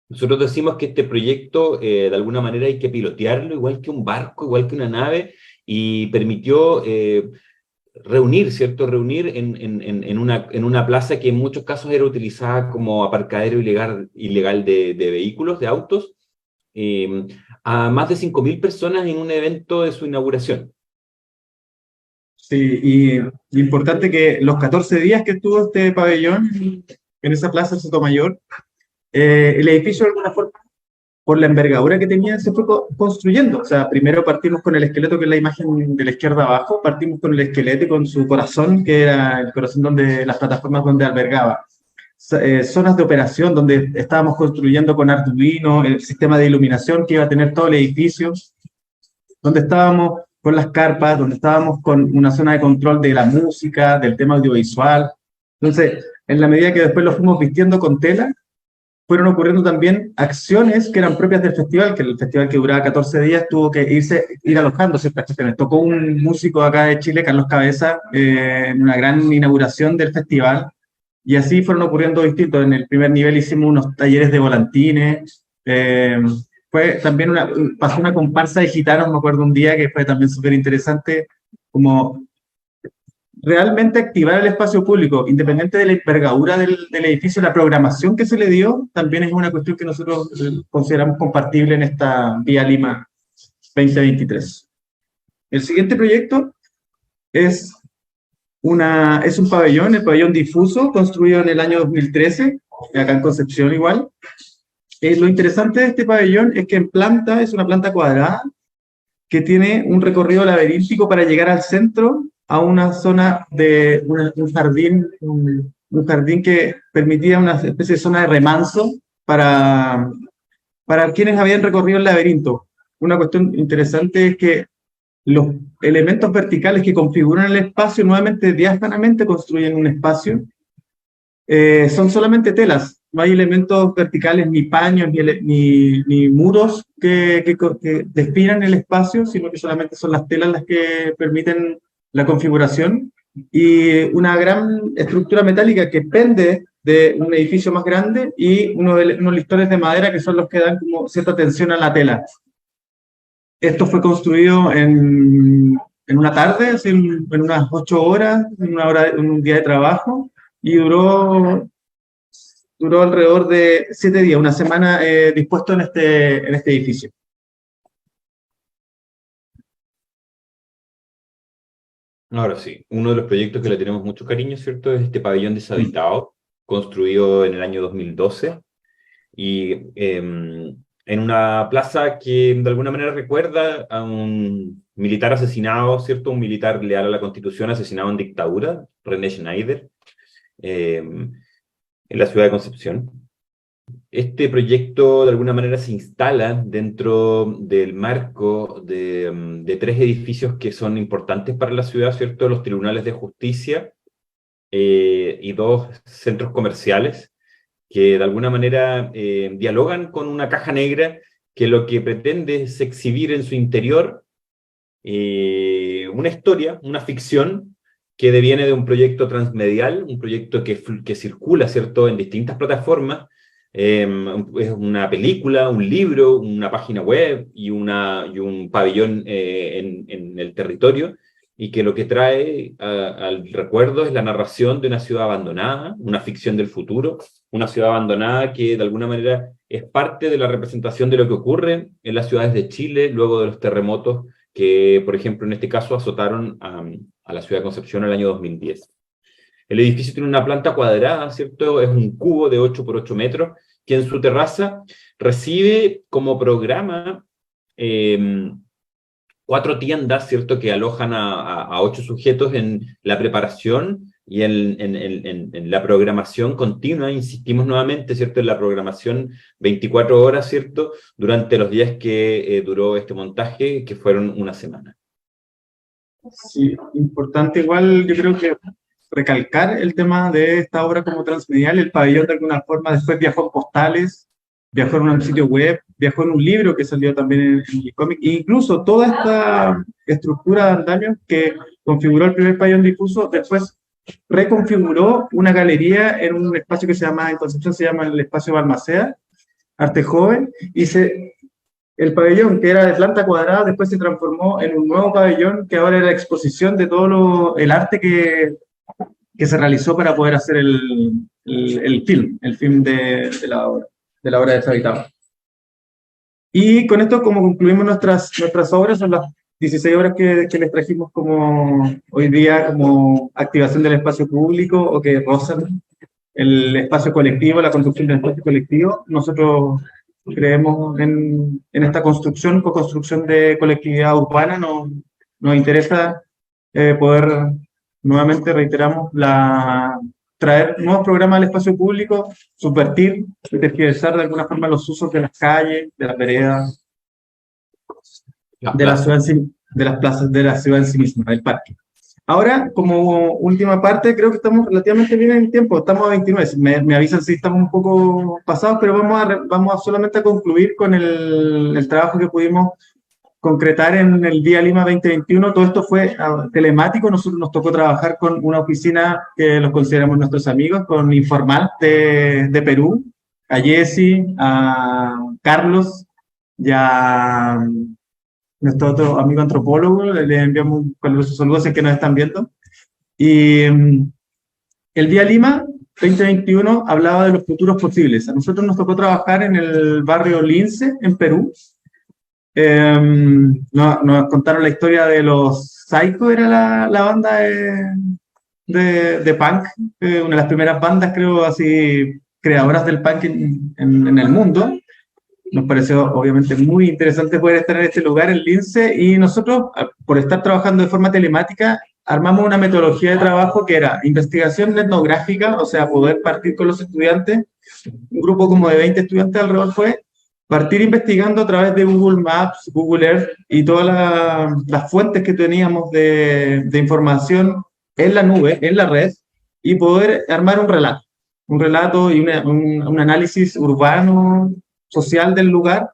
[SPEAKER 2] Nosotros decimos que este proyecto, de alguna manera, hay que pilotearlo, igual que un barco, igual que una nave, y permitió reunir, ¿cierto? Reunir en una plaza que en muchos casos era utilizada como aparcadero ilegal de vehículos, de autos, eh, a más de 5.000 personas en un evento de su inauguración.
[SPEAKER 3] Sí, y importante que los 14 días que estuvo este pabellón en esa plaza Sotomayor, el edificio de alguna forma, por la envergadura que tenía, se fue construyendo. O sea, primero partimos con el esqueleto, que es la imagen de la izquierda abajo, partimos con el esqueleto y con su corazón, que era el corazón donde las plataformas donde albergaba. Zonas de operación donde estábamos construyendo con Arduino, el sistema de iluminación que iba a tener todo el edificio, donde estábamos con las carpas, donde estábamos con una zona de control de la música, del tema audiovisual. Entonces, en la medida que después lo fuimos vistiendo con tela, fueron ocurriendo también acciones que eran propias del festival, que el festival que duraba 14 días tuvo que ir alojando ciertas cuestiones. Tocó un músico acá de Chile, Carlos Cabeza, en una gran inauguración del festival, y así fueron ocurriendo distintos. En el primer nivel hicimos unos talleres de volantines, fue también pasó una comparsa de gitanos, me acuerdo un día, que fue también súper interesante, como realmente activar el espacio público, independiente de la envergadura del edificio, la programación que se le dio, también es una cuestión que nosotros consideramos compatible en esta Vía Lima 2023. El siguiente proyecto es un pabellón, el pabellón difuso, construido en el año 2013, acá en Concepción igual. Lo interesante de este pabellón es que en planta, es una planta cuadrada, que tiene un recorrido laberíntico para llegar al centro, a una zona de un jardín que permitía una especie de zona de remanso para quienes habían recorrido el laberinto. Una cuestión interesante es que los elementos verticales que configuran el espacio nuevamente diáfanamente construyen un espacio. Son solamente telas, no hay elementos verticales, ni paños, ni muros que definan el espacio, sino que solamente son las telas las que permiten la configuración, y una gran estructura metálica que pende de un edificio más grande, y unos listones de madera que son los que dan como cierta tensión a la tela. Esto fue construido en una tarde, en unas 8 horas, en un día de trabajo, y duró alrededor de 7 días, una semana dispuesto en este edificio.
[SPEAKER 2] Ahora sí, uno de los proyectos que le tenemos mucho cariño, ¿cierto? Es este pabellón deshabitado, construido en el año 2012, y en una plaza que de alguna manera recuerda a un militar asesinado, ¿cierto? Un militar leal a la Constitución asesinado en dictadura, René Schneider, en la ciudad de Concepción. Este proyecto de alguna manera se instala dentro del marco de 3 edificios que son importantes para la ciudad, ¿cierto? Los tribunales de justicia y 2 centros comerciales que de alguna manera dialogan con una caja negra que lo que pretende es exhibir en su interior una historia, una ficción que deviene de un proyecto transmedial, un proyecto que circula, ¿cierto?, en distintas plataformas. Es una película, un libro, una página web y un pabellón en el territorio, y que lo que trae al recuerdo es la narración de una ciudad abandonada, una ficción del futuro, una ciudad abandonada que de alguna manera es parte de la representación de lo que ocurre en las ciudades de Chile luego de los terremotos que, por ejemplo, en este caso azotaron a la ciudad de Concepción en el año 2010. El edificio tiene una planta cuadrada, ¿cierto? Es un cubo de 8 por 8 metros, que en su terraza recibe como programa 4 tiendas, ¿cierto?, que alojan a 8 sujetos en la preparación y en la programación continua, insistimos nuevamente, ¿cierto?, en la programación 24 horas, ¿cierto?, durante los días que duró este montaje, que fueron una semana.
[SPEAKER 3] Sí, importante igual, yo creo que recalcar el tema de esta obra como transmedial. El pabellón de alguna forma después viajó en postales, viajó en un sitio web, viajó en un libro que salió también en el cómic, e incluso toda esta estructura de andamio que configuró el primer pabellón difuso, después reconfiguró una galería en un espacio que en Concepción se llama el Espacio Balmaceda, Arte Joven, y el pabellón, que era de planta cuadrada, después se transformó en un nuevo pabellón que ahora era la exposición de todo el arte que se realizó para poder hacer el film de la obra deshabitada. Y con esto, como concluimos nuestras obras, son las 16 obras que les trajimos como hoy día como activación del espacio público o que rozan el espacio colectivo, la construcción del espacio colectivo. Nosotros creemos en esta co-construcción de colectividad urbana. Nos interesa poder, nuevamente reiteramos, traer nuevos programas al espacio público, subvertir, tergiversar de alguna forma los usos de las calles, de las veredas, de la ciudad, de las plazas, de la ciudad en sí misma, del parque. Ahora, como última parte, creo que estamos relativamente bien en tiempo, estamos a 29, me avisan si estamos un poco pasados, pero vamos solamente a concluir con el trabajo que pudimos concretar en el Día Lima 2021. Todo esto fue telemático. Nosotros nos tocó trabajar con una oficina que los consideramos nuestros amigos, con Informal de Perú, a Jessy, a Carlos y a nuestro otro amigo antropólogo. Le enviamos un caluroso saludo, si es que nos están viendo. Y el Día Lima 2021 hablaba de los futuros posibles. A nosotros nos tocó trabajar en el barrio Lince, en Perú. Nos contaron la historia de los Psycho, era la banda de punk, una de las primeras bandas, creo, así, creadoras del punk en el mundo. Nos pareció obviamente muy interesante poder estar en este lugar, en Lince, y nosotros, por estar trabajando de forma telemática, armamos una metodología de trabajo que era investigación etnográfica, o sea, poder partir con los estudiantes, un grupo como de 20 estudiantes alrededor fue, partir investigando a través de Google Maps, Google Earth y todas las fuentes que teníamos de información en la nube, en la red, y poder armar un relato y un análisis urbano, social del lugar.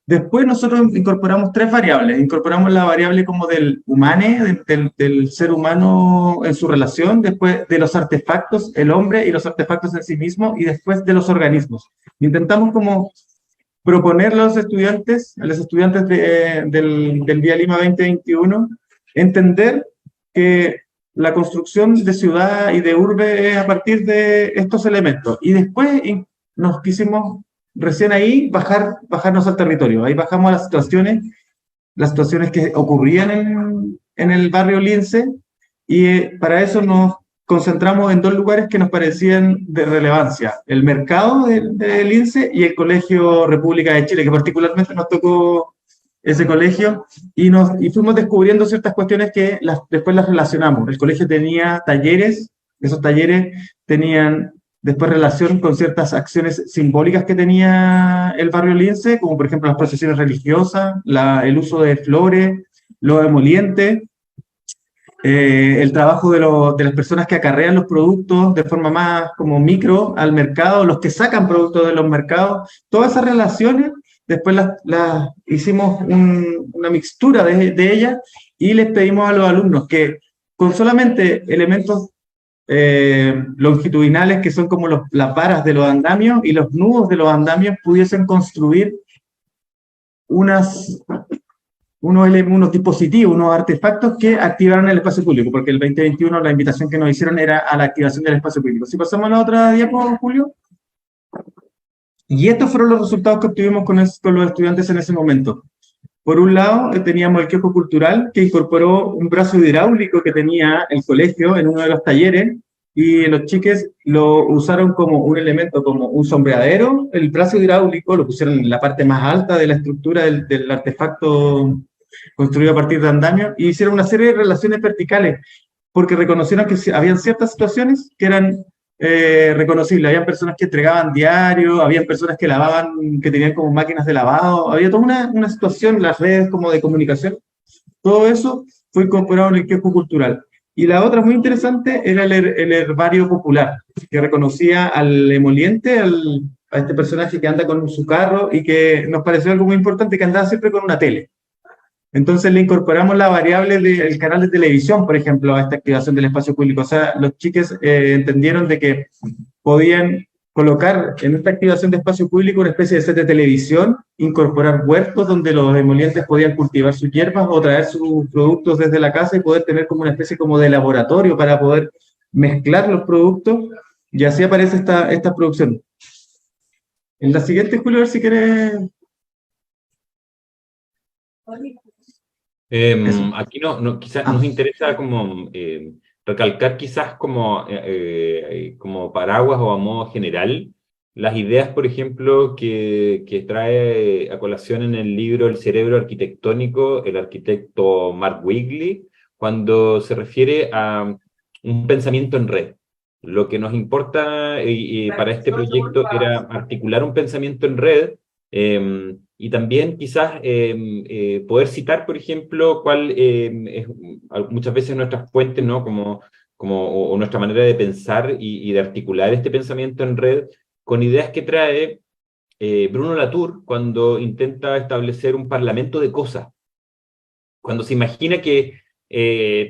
[SPEAKER 3] Después nosotros incorporamos 3 variables. Incorporamos la variable como del humane, del ser humano en su relación, después de los artefactos, el hombre y los artefactos en sí mismo, y después de los organismos. Intentamos como proponer a los estudiantes del Día Lima 2021, entender que la construcción de ciudad y de urbe es a partir de estos elementos. Y después nos quisimos recién ahí bajarnos al territorio. Ahí bajamos a las situaciones que ocurrían en el barrio Lince, y para eso nos concentramos en 2 lugares que nos parecían de relevancia: el mercado de Lince y el Colegio República de Chile, que particularmente nos tocó ese colegio, y fuimos descubriendo ciertas cuestiones que después las relacionamos. El colegio tenía talleres, esos talleres tenían después relación con ciertas acciones simbólicas que tenía el barrio Lince, como por ejemplo las procesiones religiosas, el uso de flores, los emolientes, el trabajo de las personas que acarrean los productos de forma más como micro al mercado, los que sacan productos de los mercados. Todas esas relaciones después las hicimos una mixtura de ellas, y les pedimos a los alumnos que con solamente elementos longitudinales, que son como las varas de los andamios y los nudos de los andamios, pudiesen construir unos dispositivos, unos artefactos que activaran el espacio público, porque el 2021 la invitación que nos hicieron era a la activación del espacio público. Si pasamos a la otra diapo, Julio. Y estos fueron los resultados que obtuvimos con los estudiantes en ese momento. Por un lado, teníamos el kiosco cultural, que incorporó un brazo hidráulico que tenía el colegio en uno de los talleres, y los chiques lo usaron como un elemento, como un sombreadero. El brazo hidráulico lo pusieron en la parte más alta de la estructura del artefacto construido a partir de andamio, y hicieron una serie de relaciones verticales porque reconocieron que habían ciertas situaciones que eran reconocibles. Habían personas que entregaban diario, habían personas que lavaban, que tenían como máquinas de lavado, había toda una situación, las redes como de comunicación, todo eso fue incorporado en el kiosco cultural. Y la otra muy interesante era el herbario popular, que reconocía al emoliente, a este personaje que anda con su carro y que nos pareció algo muy importante, que andaba siempre con una tele. Entonces le incorporamos la variable del canal de televisión, por ejemplo, a esta activación del espacio público. O sea, los chiques entendieron de que podían colocar en esta activación de espacio público una especie de set de televisión, incorporar huertos donde los emolientes podían cultivar sus hierbas o traer sus productos desde la casa y poder tener como una especie como de laboratorio para poder mezclar los productos, y así aparece esta producción. En la siguiente, Julio, a ver si quieres...
[SPEAKER 2] Aquí quizás nos interesa como recalcar quizás como paraguas o a modo general las ideas, por ejemplo, que trae a colación en el libro El cerebro arquitectónico el arquitecto Mark Wigley, cuando se refiere a un pensamiento en red. Lo que nos importa para este proyecto era articular un pensamiento en red, y también quizás poder citar, por ejemplo, cuál es muchas veces nuestras fuentes, ¿no? O nuestra manera de pensar y de articular este pensamiento en red con ideas que trae Bruno Latour cuando intenta establecer un parlamento de cosas. Cuando se imagina que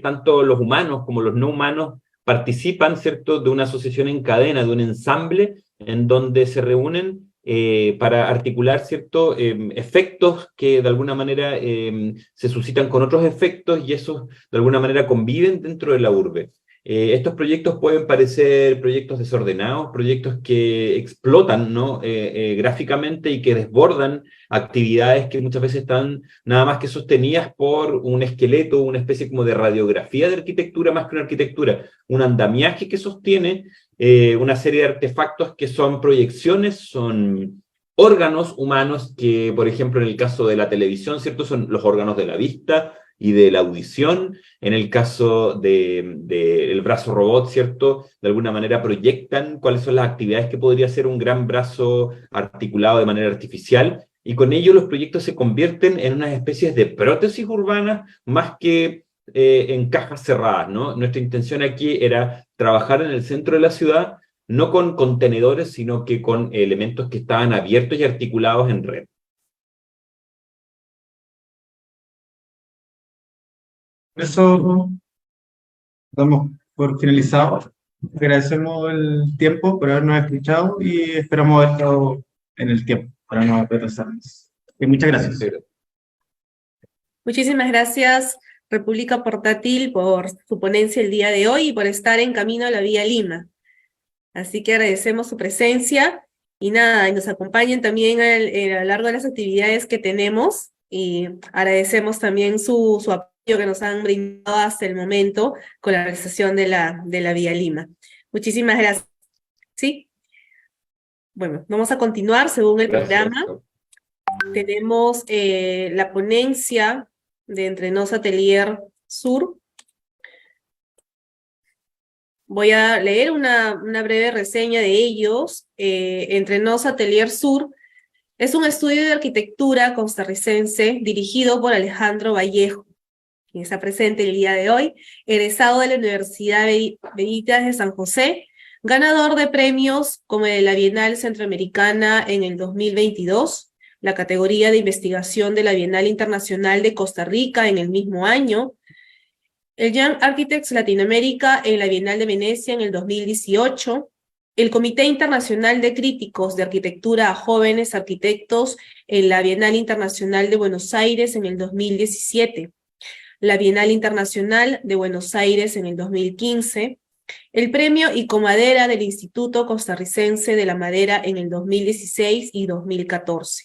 [SPEAKER 2] tanto los humanos como los no humanos participan, ¿cierto?, de una asociación en cadena, de un ensamble en donde se reúnen para articular ciertos efectos que de alguna manera se suscitan con otros efectos y esos de alguna manera conviven dentro de la urbe. Estos proyectos pueden parecer proyectos desordenados, proyectos que explotan, ¿no? Gráficamente y que desbordan actividades que muchas veces están nada más que sostenidas por un esqueleto, una especie como de radiografía de arquitectura más que una arquitectura, un andamiaje que sostiene una serie de artefactos que son proyecciones, son órganos humanos que, por ejemplo, en el caso de la televisión, ¿cierto?, son los órganos de la vista y de la audición. En el caso del brazo robot, ¿cierto?, de alguna manera proyectan cuáles son las actividades que podría hacer un gran brazo articulado de manera artificial, y con ello los proyectos se convierten en unas especies de prótesis urbanas más que en cajas cerradas, ¿no? Nuestra intención aquí era trabajar en el centro de la ciudad, no con contenedores, sino que con elementos que estaban abiertos y articulados en red.
[SPEAKER 3] Eso damos por finalizado. Agradecemos el tiempo por habernos escuchado y esperamos haber estado en el tiempo para no retrasarnos. Y muchas gracias.
[SPEAKER 1] Muchísimas gracias, República Portátil, por su ponencia el día de hoy y por estar en camino a la Vía Lima. Así que agradecemos su presencia y nada, y nos acompañen también a lo largo de las actividades que tenemos, y agradecemos también su apoyo que nos han brindado hasta el momento con la realización de la Vía Lima. Muchísimas gracias. ¿Sí? Bueno, vamos a continuar según el programa. Tenemos la ponencia de Entrenos Atelier Sur. Voy a leer una breve reseña de ellos. Entrenos Atelier Sur es un estudio de arquitectura costarricense dirigido por Alejandro Vallejo, quien está presente el día de hoy, egresado de la Universidad Benítez de San José, ganador de premios como el de la Bienal Centroamericana en el 2022, la categoría de investigación de la Bienal Internacional de Costa Rica en el mismo año, el Young Architects Latinoamérica en la Bienal de Venecia en el 2018, el Comité Internacional de Críticos de Arquitectura a Jóvenes Arquitectos en la Bienal Internacional de Buenos Aires en el 2017, la Bienal Internacional de Buenos Aires en el 2015, el Premio Icomadera del Instituto Costarricense de la Madera en el 2016 y 2014,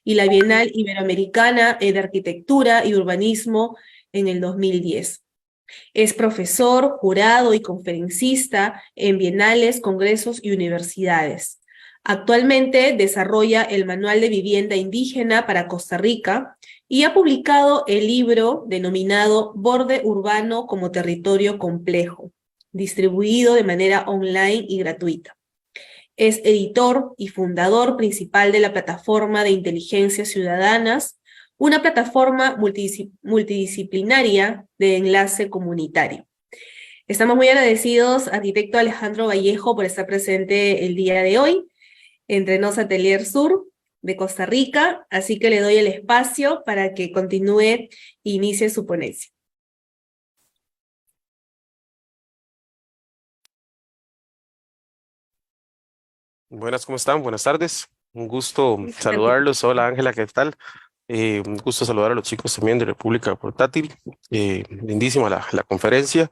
[SPEAKER 1] y la Bienal Iberoamericana de Arquitectura y Urbanismo en el 2010. Es profesor, jurado y conferencista en bienales, congresos y universidades. Actualmente desarrolla el Manual de Vivienda Indígena para Costa Rica y ha publicado el libro denominado Borde Urbano como Territorio Complejo, distribuido de manera online y gratuita. Es editor y fundador principal de la plataforma de inteligencias ciudadanas, una plataforma multidisciplinaria de enlace comunitario. Estamos muy agradecidos, arquitecto Alejandro Vallejo, por estar presente el día de hoy en Entrenos Atelier Sur de Costa Rica, así que le doy el espacio para que continúe e inicie su ponencia.
[SPEAKER 4] Buenas, ¿cómo están? Buenas tardes. Un gusto saludarlos. Hola Ángela, ¿qué tal? Un gusto saludar a los chicos también de República Portátil. Lindísima la conferencia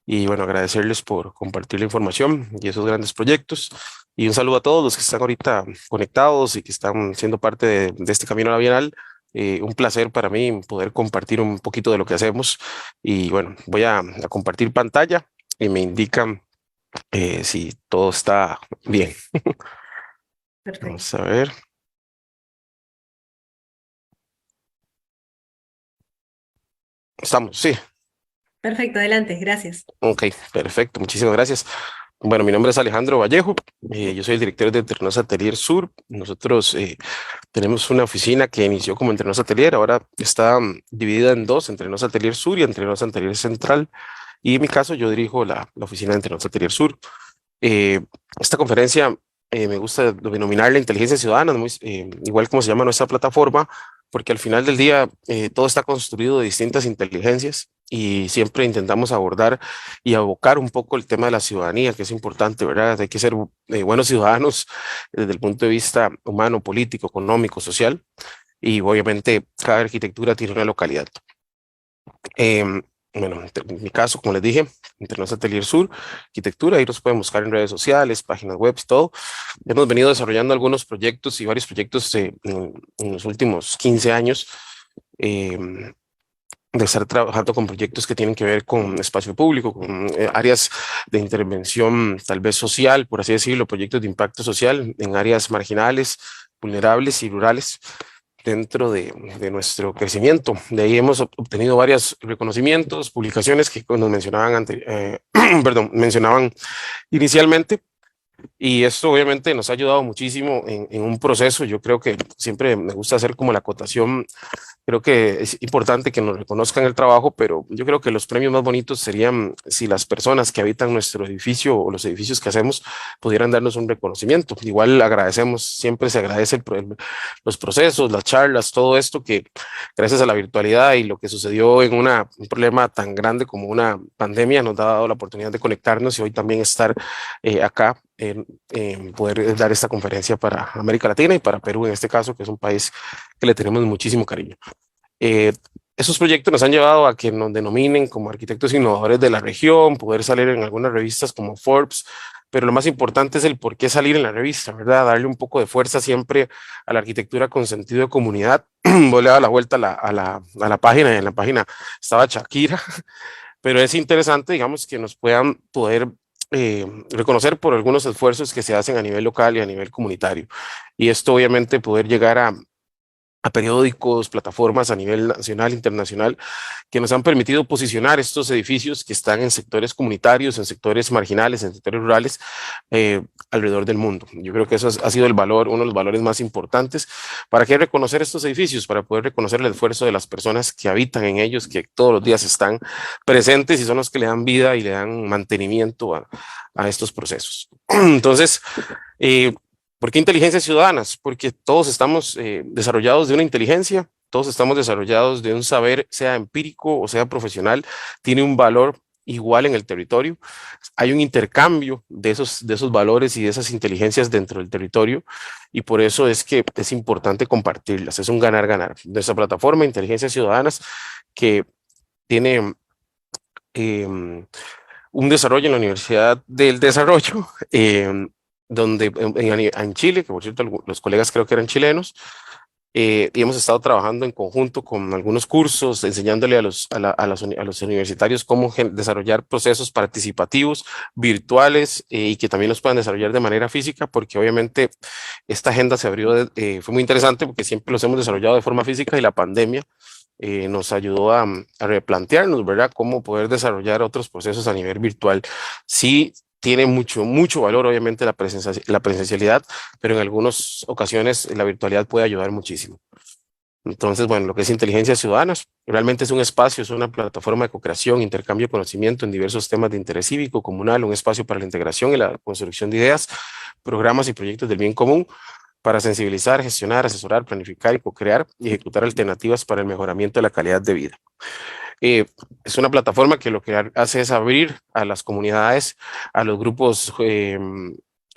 [SPEAKER 4] y bueno, agradecerles por compartir la información y esos grandes proyectos. Y un saludo a todos los que están ahorita conectados y que están siendo parte de este camino a la Bienal. Un placer para mí poder compartir un poquito de lo que hacemos. Y bueno, voy a compartir pantalla y me indican si todo está bien.
[SPEAKER 1] Perfecto.
[SPEAKER 4] Vamos a ver. Estamos, sí.
[SPEAKER 1] Perfecto, adelante, gracias.
[SPEAKER 4] Ok, perfecto. Muchísimas gracias. Bueno, mi nombre es Alejandro Vallejo. Yo soy el director de Entrenos Atelier Sur. Nosotros tenemos una oficina que inició como Entrenos Atelier. Ahora está dividida en dos, Entrenos Atelier Sur y Entrenos Atelier Central. Y en mi caso, yo dirijo la oficina de Entrenos Atelier Sur. Esta conferencia me gusta denominarla inteligencia ciudadana, igual como se llama nuestra plataforma, porque al final del día todo está construido de distintas inteligencias y siempre intentamos abordar y abocar un poco el tema de la ciudadanía, que es importante, ¿verdad? Hay que ser buenos ciudadanos desde el punto de vista humano, político, económico, social, y obviamente cada arquitectura tiene una localidad. Bueno, en mi caso, como les dije, Entrenos Atelier Sur, arquitectura, ahí los pueden buscar en redes sociales, páginas web y todo. Hemos venido desarrollando algunos proyectos y varios proyectos en los últimos 15 años de estar trabajando con proyectos que tienen que ver con espacio público, con áreas de intervención tal vez social, por así decirlo, proyectos de impacto social en áreas marginales, vulnerables y rurales dentro de nuestro crecimiento. De ahí hemos obtenido varios reconocimientos, publicaciones que nos mencionaban, perdón, mencionaban inicialmente. Y esto obviamente nos ha ayudado muchísimo en un proceso. Yo creo que siempre me gusta hacer como la acotación. Creo que es importante que nos reconozcan el trabajo, pero yo creo que los premios más bonitos serían si las personas que habitan nuestro edificio o los edificios que hacemos pudieran darnos un reconocimiento. Igual agradecemos, siempre se agradece los procesos, las charlas, todo esto que gracias a la virtualidad y lo que sucedió en un problema tan grande como una pandemia nos ha dado la oportunidad de conectarnos y hoy también estar acá en poder dar esta conferencia para América Latina y para Perú en este caso, que es un país que le tenemos muchísimo cariño. Esos proyectos nos han llevado a que nos denominen como arquitectos innovadores de la región, poder salir en algunas revistas como Forbes, pero lo más importante es el por qué salir en la revista, ¿verdad? Darle un poco de fuerza siempre a la arquitectura con sentido de comunidad. Voy a dar la vuelta a la página y en la página estaba Shakira, pero es interesante, digamos, que nos puedan poder reconocer por algunos esfuerzos que se hacen a nivel local y a nivel comunitario. Y esto obviamente poder llegar a periódicos, plataformas a nivel nacional, internacional, que nos han permitido posicionar estos edificios que están en sectores comunitarios, en sectores marginales, en sectores rurales, alrededor del mundo. Yo creo que eso ha sido el valor, uno de los valores más importantes. ¿Para qué reconocer estos edificios? Para poder reconocer el esfuerzo de las personas que habitan en ellos, que todos los días están presentes y son los que le dan vida y le dan mantenimiento a estos procesos. Entonces, ¿por qué inteligencias ciudadanas? Porque todos estamos desarrollados de una inteligencia, todos estamos desarrollados de un saber, sea empírico o sea profesional, tiene un valor igual en el territorio. Hay un intercambio de esos valores y de esas inteligencias dentro del territorio y por eso es que es importante compartirlas. Es un ganar-ganar. Nuestra plataforma Inteligencias Ciudadanas que tiene un desarrollo en la Universidad del Desarrollo, donde en Chile, que por cierto los colegas creo que eran chilenos, y hemos estado trabajando en conjunto con algunos cursos, enseñándole a los universitarios cómo desarrollar procesos participativos, virtuales, y que también los puedan desarrollar de manera física, porque obviamente esta agenda se abrió, fue muy interesante porque siempre los hemos desarrollado de forma física y la pandemia nos ayudó a replantearnos, ¿verdad?, cómo poder desarrollar otros procesos a nivel virtual. Sí, tiene mucho valor, obviamente, la presencialidad, pero en algunas ocasiones la virtualidad puede ayudar muchísimo. Entonces, bueno, lo que es Inteligencia Ciudadana realmente es un espacio, es una plataforma de co-creación, intercambio de conocimiento en diversos temas de interés cívico, comunal, un espacio para la integración y la construcción de ideas, programas y proyectos del bien común, para sensibilizar, gestionar, asesorar, planificar y co-crear y ejecutar alternativas para el mejoramiento de la calidad de vida. Es una plataforma que lo que hace es abrir a las comunidades, a los grupos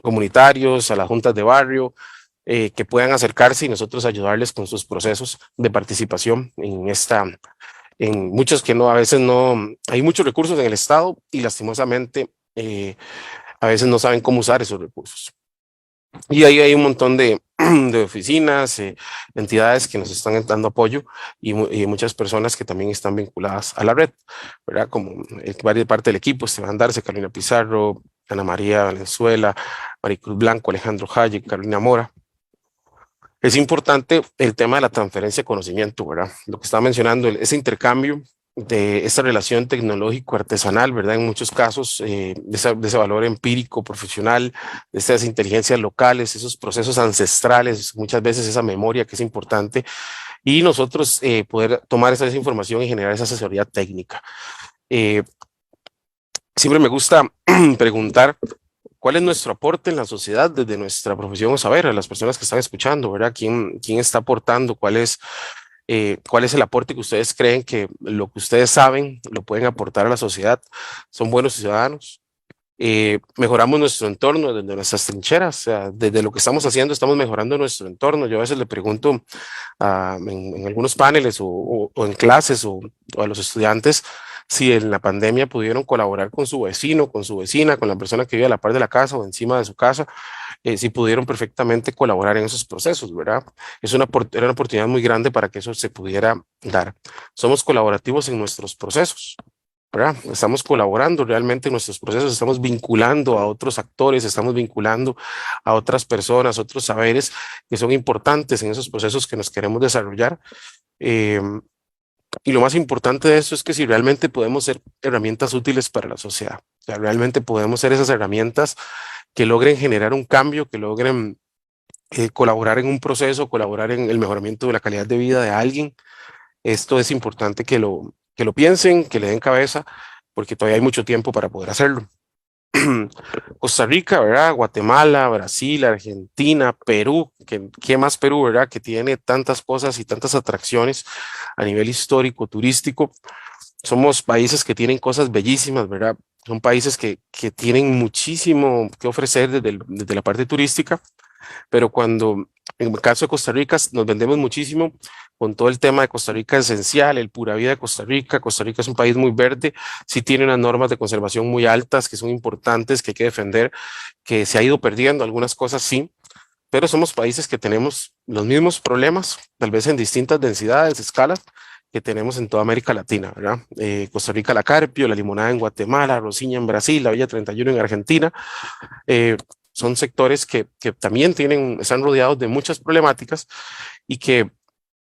[SPEAKER 4] comunitarios, a las juntas de barrio, que puedan acercarse y nosotros ayudarles con sus procesos de participación en muchos que no, a veces no, hay muchos recursos en el Estado y lastimosamente a veces no saben cómo usar esos recursos. Y ahí hay un montón de oficinas, entidades que nos están dando apoyo y muchas personas que también están vinculadas a la red, ¿verdad? Como varias parte del equipo, Esteban Darce, Carolina Pizarro, Ana María Valenzuela, Maricruz Blanco, Alejandro Hayek, Carolina Mora. Es importante el tema de la transferencia de conocimiento, ¿verdad? Lo que estaba mencionando, ese intercambio de esta relación tecnológico-artesanal, ¿verdad? En muchos casos, de ese valor empírico, profesional, de estas inteligencias locales, esos procesos ancestrales, muchas veces esa memoria que es importante, y nosotros poder tomar esa información y generar esa asesoría técnica. Siempre me gusta preguntar cuál es nuestro aporte en la sociedad desde nuestra profesión o saber, a las personas que están escuchando, ¿verdad? ¿Quién está aportando? ¿Cuál es el aporte que ustedes creen que lo que ustedes saben lo pueden aportar a la sociedad? ¿Son buenos ciudadanos? Mejoramos nuestro entorno desde nuestras trincheras, o sea, desde lo que estamos haciendo estamos mejorando nuestro entorno. Yo a veces le pregunto en algunos paneles o en clases o a los estudiantes si en la pandemia pudieron colaborar con su vecino, con su vecina, con la persona que vive a la par de la casa o encima de su casa, si pudieron perfectamente colaborar en esos procesos, ¿verdad? Era una oportunidad muy grande para que eso se pudiera dar. Somos colaborativos en nuestros procesos, ¿verdad? Estamos colaborando realmente en nuestros procesos, estamos vinculando a otros actores, estamos vinculando a otras personas, otros saberes que son importantes en esos procesos que nos queremos desarrollar. Y lo más importante de eso es que si realmente podemos ser herramientas útiles para la sociedad, o sea, realmente podemos ser esas herramientas que logren generar un cambio, que logren colaborar en un proceso, colaborar en el mejoramiento de la calidad de vida de alguien. Esto es importante que lo piensen, que le den cabeza, porque todavía hay mucho tiempo para poder hacerlo. Costa Rica, ¿verdad? Guatemala, Brasil, Argentina, Perú, ¿qué más Perú, ¿verdad? Que tiene tantas cosas y tantas atracciones a nivel histórico, turístico. Somos países que tienen cosas bellísimas, ¿verdad? Son países que tienen muchísimo que ofrecer desde la parte turística, pero cuando, en el caso de Costa Rica, nos vendemos muchísimo con todo el tema de Costa Rica esencial, el pura vida de Costa Rica. Costa Rica es un país muy verde, sí tiene unas normas de conservación muy altas que son importantes, que hay que defender, que se ha ido perdiendo algunas cosas, sí, pero somos países que tenemos los mismos problemas, tal vez en distintas densidades, escalas, que tenemos en toda América Latina, ¿verdad? Costa Rica la carpio, la limonada en Guatemala, Rosiña en Brasil, la Villa 31 en Argentina. Son sectores que también están rodeados de muchas problemáticas y que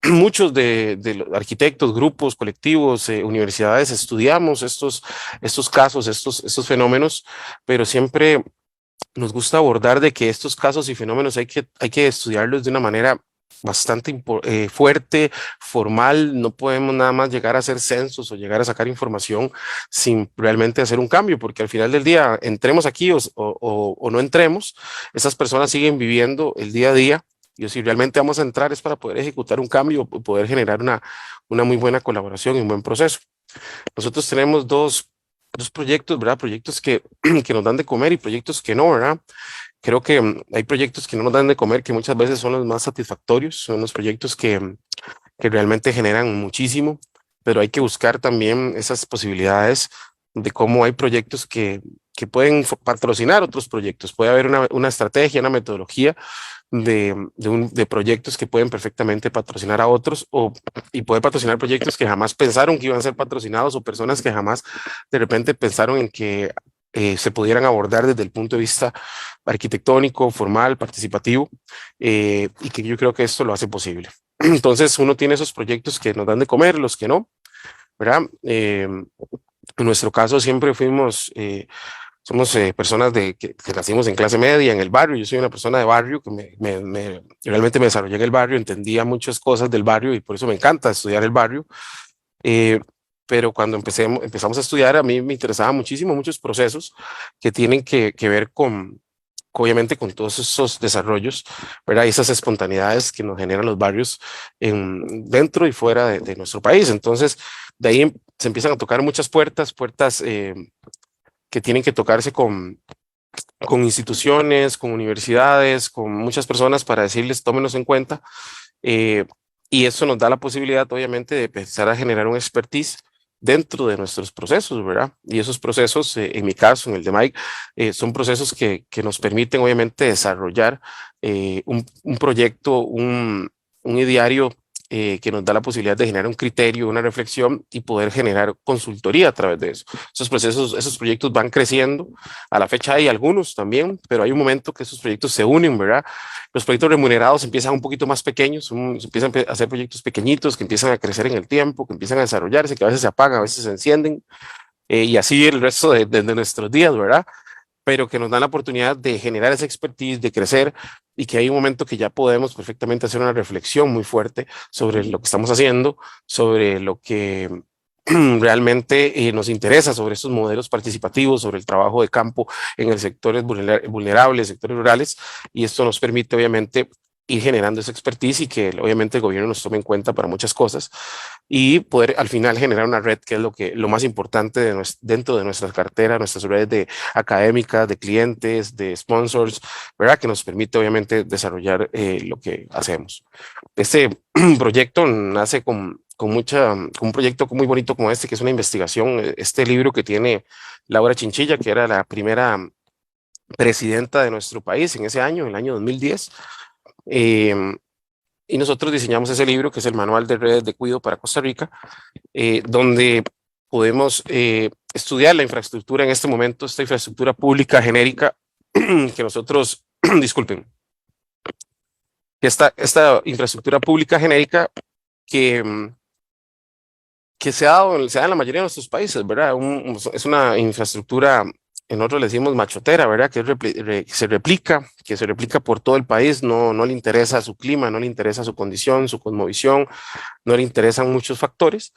[SPEAKER 4] muchos de los arquitectos, grupos, colectivos, universidades estudiamos estos casos, estos fenómenos, pero siempre nos gusta abordar de que estos casos y fenómenos hay que estudiarlos de una manera bastante fuerte, formal. No podemos nada más llegar a hacer censos o llegar a sacar información sin realmente hacer un cambio, porque al final del día, entremos aquí o no entremos, esas personas siguen viviendo el día a día. Y si realmente vamos a entrar es para poder ejecutar un cambio, poder generar una muy buena colaboración y un buen proceso. Nosotros tenemos dos proyectos, ¿verdad? Proyectos que nos dan de comer y proyectos que no, ¿verdad? Creo que hay proyectos que no nos dan de comer, que muchas veces son los más satisfactorios, son los proyectos que realmente generan muchísimo, pero hay que buscar también esas posibilidades de cómo hay proyectos que pueden patrocinar otros proyectos. Puede haber una estrategia, una metodología de proyectos que pueden perfectamente patrocinar a otros y poder patrocinar proyectos que jamás pensaron que iban a ser patrocinados o personas que jamás de repente pensaron en que se pudieran abordar desde el punto de vista arquitectónico, formal, participativo, y que yo creo que esto lo hace posible. Entonces uno tiene esos proyectos que nos dan de comer, los que no, ¿verdad? En nuestro caso siempre somos personas que nacimos en clase media, en el barrio. Yo soy una persona de barrio que realmente me desarrollé en el barrio, entendía muchas cosas del barrio y por eso me encanta estudiar el barrio. Pero cuando empezamos a estudiar, a mí me interesaban muchísimo muchos procesos que tienen que ver obviamente con todos esos desarrollos, ¿verdad? Y esas espontaneidades que nos generan los barrios dentro y fuera de nuestro país. Entonces, de ahí se empiezan a tocar muchas puertas que tienen que tocarse con instituciones, con universidades, con muchas personas para decirles tómenos en cuenta. Y eso nos da la posibilidad, obviamente, de empezar a generar un expertise dentro de nuestros procesos, ¿verdad? Y esos procesos, en mi caso, en el de Mike, son procesos que nos permiten, obviamente, desarrollar un proyecto, un ideario que nos da la posibilidad de generar un criterio, una reflexión y poder generar consultoría a través de eso. Esos procesos, esos proyectos van creciendo. A la fecha hay algunos también, pero hay un momento que esos proyectos se unen, ¿verdad? Los proyectos remunerados empiezan un poquito más pequeños, se empiezan a hacer proyectos pequeñitos que empiezan a crecer en el tiempo, que empiezan a desarrollarse, que a veces se apagan, a veces se encienden, y así el resto de nuestros días, ¿verdad? Pero que nos dan la oportunidad de generar esa expertise, de crecer y que hay un momento que ya podemos perfectamente hacer una reflexión muy fuerte sobre lo que estamos haciendo, sobre lo que realmente nos interesa, sobre estos modelos participativos, sobre el trabajo de campo en el sectores vulnerables, sectores rurales, y esto nos permite obviamente ir generando esa expertise y que obviamente el gobierno nos tome en cuenta para muchas cosas y poder al final generar una red que es lo más importante dentro de nuestra cartera, nuestras redes académicas, de clientes, de sponsors, ¿verdad? Que nos permite obviamente desarrollar lo que hacemos. Este proyecto nace con un proyecto muy bonito como este, que es una investigación, este libro que tiene Laura Chinchilla, que era la primera presidenta de nuestro país en ese año, en el año 2010. Y nosotros diseñamos ese libro, que es el Manual de Redes de Cuidado para Costa Rica, donde podemos estudiar la infraestructura en este momento, esta infraestructura pública genérica que nosotros, disculpen, esta infraestructura pública genérica que se da en la mayoría de nuestros países, ¿verdad? Es una infraestructura, nosotros le decimos machotera, ¿verdad? Que se replica por todo el país, no le interesa su clima, no le interesa su condición, su cosmovisión, no le interesan muchos factores.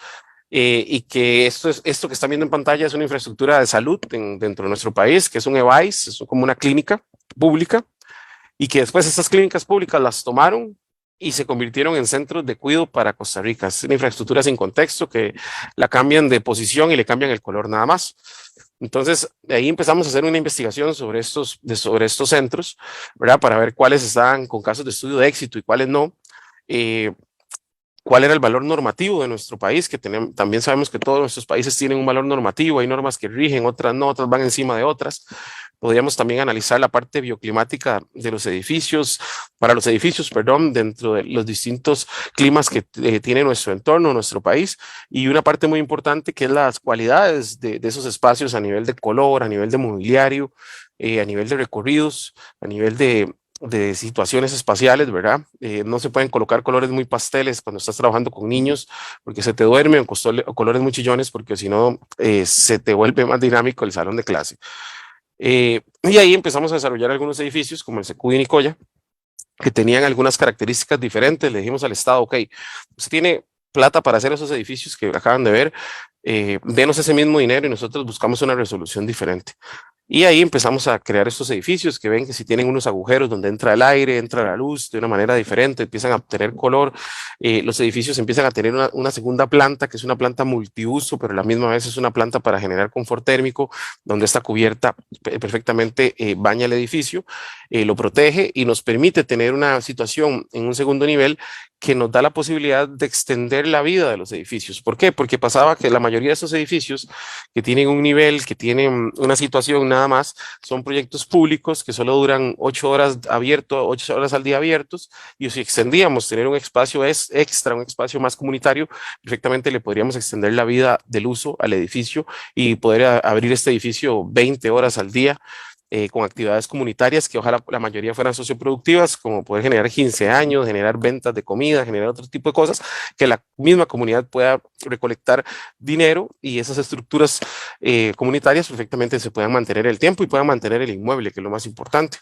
[SPEAKER 4] Y que esto que están viendo en pantalla es una infraestructura de salud dentro de nuestro país, que es un EVAIS, es como una clínica pública, y que después estas clínicas públicas las tomaron y se convirtieron en centros de cuidado para Costa Rica. Es una infraestructura sin contexto que la cambian de posición y le cambian el color nada más. Entonces, de ahí empezamos a hacer una investigación sobre estos centros, ¿verdad? Para ver cuáles estaban con casos de estudio de éxito y cuáles no. Cuál era el valor normativo de nuestro país, que también sabemos que todos nuestros países tienen un valor normativo, hay normas que rigen, otras no, otras van encima de otras. Podríamos también analizar la parte bioclimática de los edificios, dentro de los distintos climas que tiene nuestro entorno, nuestro país, y una parte muy importante que es las cualidades de esos espacios a nivel de color, a nivel de mobiliario, a nivel de recorridos, a nivel de situaciones espaciales, ¿verdad? No se pueden colocar colores muy pasteles cuando estás trabajando con niños porque se te duerme, o colores muy chillones porque si no se te vuelve más dinámico el salón de clase. Y ahí empezamos a desarrollar algunos edificios como el Secu de Nicoya, que tenían algunas características diferentes. Le dijimos al Estado, ok, usted tiene plata para hacer esos edificios que acaban de ver, denos ese mismo dinero y nosotros buscamos una resolución diferente. Y ahí empezamos a crear estos edificios que ven que si tienen unos agujeros donde entra el aire, entra la luz de una manera diferente, empiezan a obtener color. Los edificios empiezan a tener una segunda planta, que es una planta multiuso, pero a la misma vez es una planta para generar confort térmico, donde esta cubierta perfectamente baña el edificio, lo protege y nos permite tener una situación en un segundo nivel que nos da la posibilidad de extender la vida de los edificios. ¿Por qué? Porque pasaba que la mayoría de estos edificios que tienen un nivel, que tienen una situación nada más, son proyectos públicos que solo duran 8 horas abiertos, 8 horas al día abiertos, y si extendíamos tener un espacio extra, un espacio más comunitario, perfectamente le podríamos extender la vida del uso al edificio y poder abrir este edificio 20 horas al día, con actividades comunitarias que ojalá la mayoría fueran socioproductivas, como poder generar 15 años, generar ventas de comida, generar otro tipo de cosas, que la misma comunidad pueda recolectar dinero y esas estructuras comunitarias perfectamente se puedan mantener el tiempo y puedan mantener el inmueble, que es lo más importante.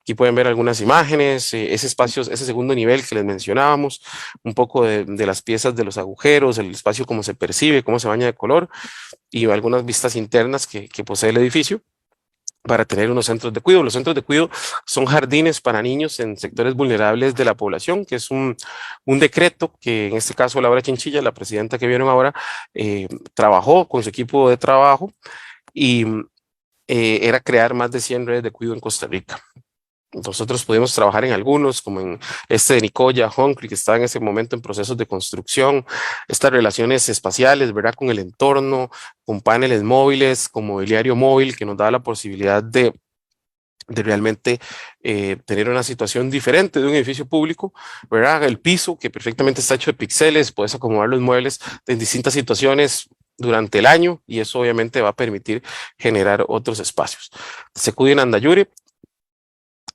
[SPEAKER 4] Aquí pueden ver algunas imágenes, ese espacio, ese segundo nivel que les mencionábamos, un poco de las piezas de los agujeros, el espacio, cómo se percibe, cómo se baña de color y algunas vistas internas que posee el edificio para tener unos centros de cuidado. Los centros de cuidado son jardines para niños en sectores vulnerables de la población, que es un decreto que en este caso Laura Chinchilla, la presidenta que vieron ahora, trabajó con su equipo de trabajo y era crear más de 100 redes de cuidado en Costa Rica. Nosotros pudimos trabajar en algunos, como en este de Nicoya, Huncre, que está en ese momento en procesos de construcción, estas relaciones espaciales, ¿verdad? Con el entorno, con paneles móviles, con mobiliario móvil, que nos da la posibilidad de realmente tener una situación diferente de un edificio público, ¿verdad? El piso, que perfectamente está hecho de píxeles, puedes acomodar los muebles en distintas situaciones durante el año y eso obviamente va a permitir generar otros espacios. Secuyo en Andayure,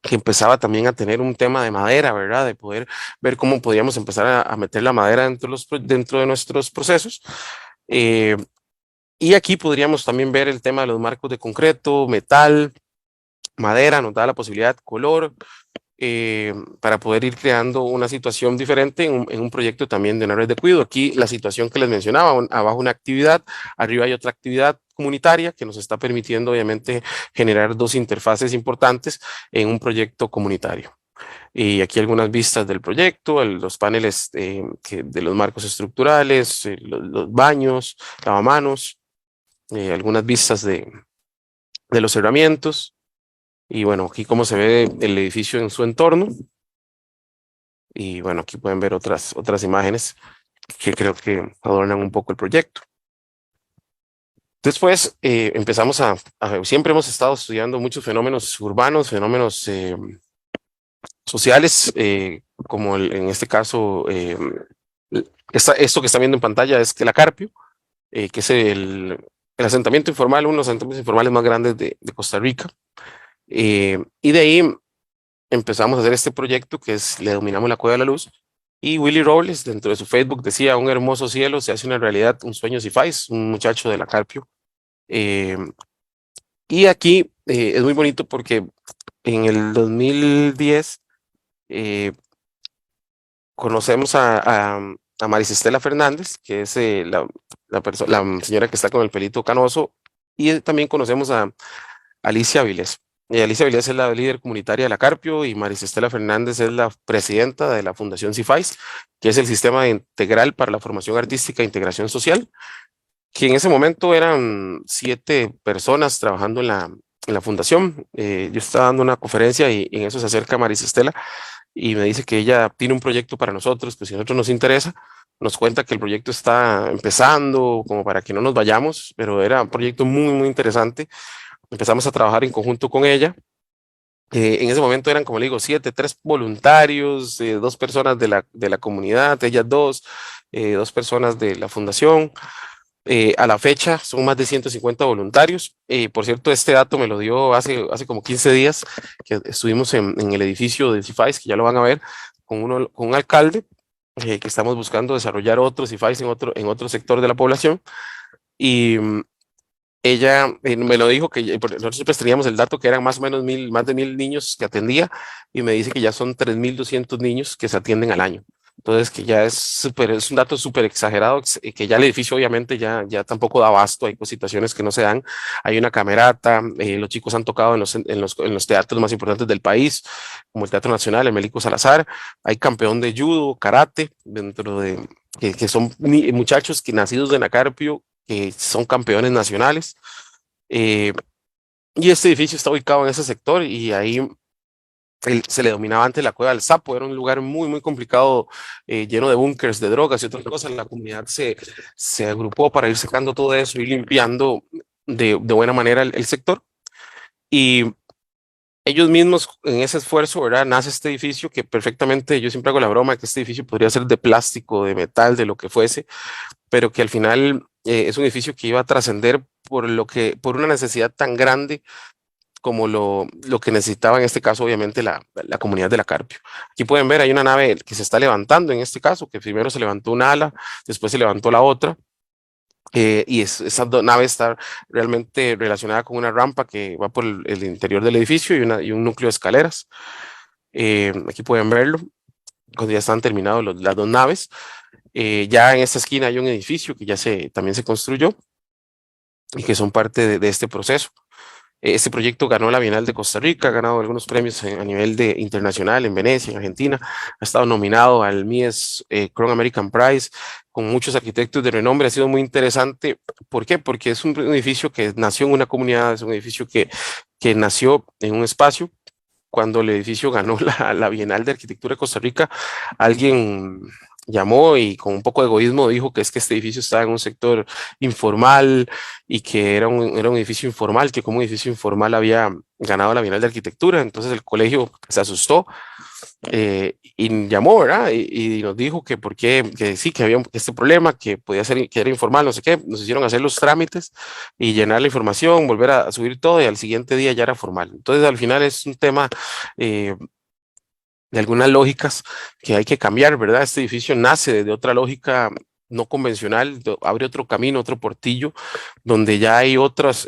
[SPEAKER 4] que empezaba también a tener un tema de madera, ¿verdad? De poder ver cómo podíamos empezar a meter la madera dentro de nuestros procesos. Y aquí podríamos también ver el tema de los marcos de concreto, metal, madera, nos da la posibilidad, color, para poder ir creando una situación diferente en un proyecto también de una red de cuidado. Aquí la situación que les mencionaba, abajo una actividad, arriba hay otra actividad comunitaria que nos está permitiendo obviamente generar dos interfaces importantes en un proyecto comunitario. Y aquí algunas vistas del proyecto, los paneles de los marcos estructurales, los baños, lavamanos, algunas vistas de los cerramientos. Y bueno, aquí cómo se ve el edificio en su entorno. Y bueno, aquí pueden ver otras imágenes que creo que adornan un poco el proyecto. Después empezamos siempre hemos estado estudiando muchos fenómenos urbanos, fenómenos sociales, como en este caso, esto que están viendo en pantalla es que la Carpio, que es el asentamiento informal, uno de los asentamientos informales más grandes de Costa Rica. Y de ahí empezamos a hacer este proyecto que le denominamos la Cueva de la Luz. Y Willy Robles, dentro de su Facebook, decía: un hermoso cielo se hace una realidad, un sueño Cifais, un muchacho de la Carpio. Y aquí es muy bonito porque en el 2010 conocemos a Marisestela Fernández, que es la señora que está con el pelito canoso, y también conocemos a Alicia Vilés. Alicia Vilés es la líder comunitaria de la Carpio y Marisestela Fernández es la presidenta de la Fundación Cifais, que es el sistema integral para la formación artística e integración social, que en ese momento eran 7 personas trabajando en la fundación. Yo estaba dando una conferencia y en eso se acerca Marisestela y me dice que ella tiene un proyecto para nosotros, que si a nosotros nos interesa, nos cuenta que el proyecto está empezando, como para que no nos vayamos, pero era un proyecto muy, muy interesante. Empezamos a trabajar en conjunto con ella. En ese momento eran, como le digo, 3 voluntarios, 2 personas de la comunidad, ellas 2 personas de la fundación. A la fecha son más de 150 voluntarios. Por cierto, este dato me lo dio hace como 15 días que estuvimos en el edificio de Cifais, que ya lo van a ver, con un alcalde, que estamos buscando desarrollar otros Cifais en otro sector de la población. Y ella me lo dijo que nosotros siempre teníamos el dato que eran más o menos más de 1000 niños que atendía, y me dice que ya son 3200 niños que se atienden al año. Entonces, que ya es un dato súper exagerado, que ya el edificio obviamente ya tampoco da abasto, hay situaciones que no se dan, hay una camerata, los chicos han tocado en los teatros más importantes del país, como el Teatro Nacional, el Melico Salazar, hay campeón de judo, karate, dentro de, que son muchachos que nacidos de Nacarpio, que son campeones nacionales, y este edificio está ubicado en ese sector, y ahí se le dominaba antes la Cueva del Sapo, era un lugar muy, muy complicado, lleno de búnkers, de drogas y otras cosas. La comunidad se agrupó para ir sacando todo eso y limpiando de buena manera el sector. Y ellos mismos, en ese esfuerzo, ¿verdad? Nace este edificio que perfectamente, yo siempre hago la broma que este edificio podría ser de plástico, de metal, de lo que fuese, pero que al final es un edificio que iba a trascender por una necesidad tan grande como lo que necesitaba en este caso, obviamente, la comunidad de la Carpio. Aquí pueden ver, hay una nave que se está levantando en este caso, que primero se levantó una ala, después se levantó la otra, y esa nave está realmente relacionada con una rampa que va por el interior del edificio y un núcleo de escaleras. Aquí pueden verlo, cuando ya están terminados las dos naves. Ya en esta esquina hay un edificio que también se construyó y que son parte de este proceso. Este proyecto ganó la Bienal de Costa Rica, ha ganado algunos premios a nivel internacional en Venecia, en Argentina, ha estado nominado al Mies Crown American Prize con muchos arquitectos de renombre, ha sido muy interesante. ¿Por qué? Porque es un edificio que nació en una comunidad, es un edificio que nació en un espacio. Cuando el edificio ganó la Bienal de Arquitectura de Costa Rica, alguien llamó y con un poco de egoísmo dijo que es que este edificio estaba en un sector informal y que era un edificio informal, que como un edificio informal había ganado la Bienal de Arquitectura. Entonces el colegio se asustó y llamó, ¿verdad? Y nos dijo que por qué, que sí, que había este problema, que podía ser, que era informal, no sé qué. Nos hicieron hacer los trámites y llenar la información, volver a subir todo y al siguiente día ya era formal. Entonces al final es un tema eh, de algunas lógicas que hay que cambiar, ¿verdad? Este edificio nace de otra lógica no convencional, abre otro camino, otro portillo, donde ya hay otros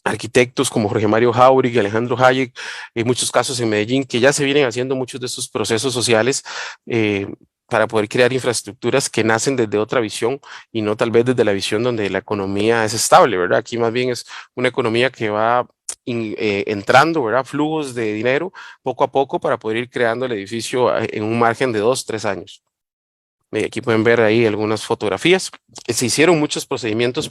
[SPEAKER 4] arquitectos como Jorge Mario Jauregui, Alejandro Hayek, en muchos casos en Medellín, que ya se vienen haciendo muchos de estos procesos sociales eh, para poder crear infraestructuras que nacen desde otra visión y no tal vez desde la visión donde la economía es estable, ¿verdad? Aquí más bien es una economía que va entrando, ¿verdad? Flujos de dinero poco a poco para poder ir creando el edificio en un margen de 2, 3 años. Aquí pueden ver ahí algunas fotografías. Se hicieron muchos procedimientos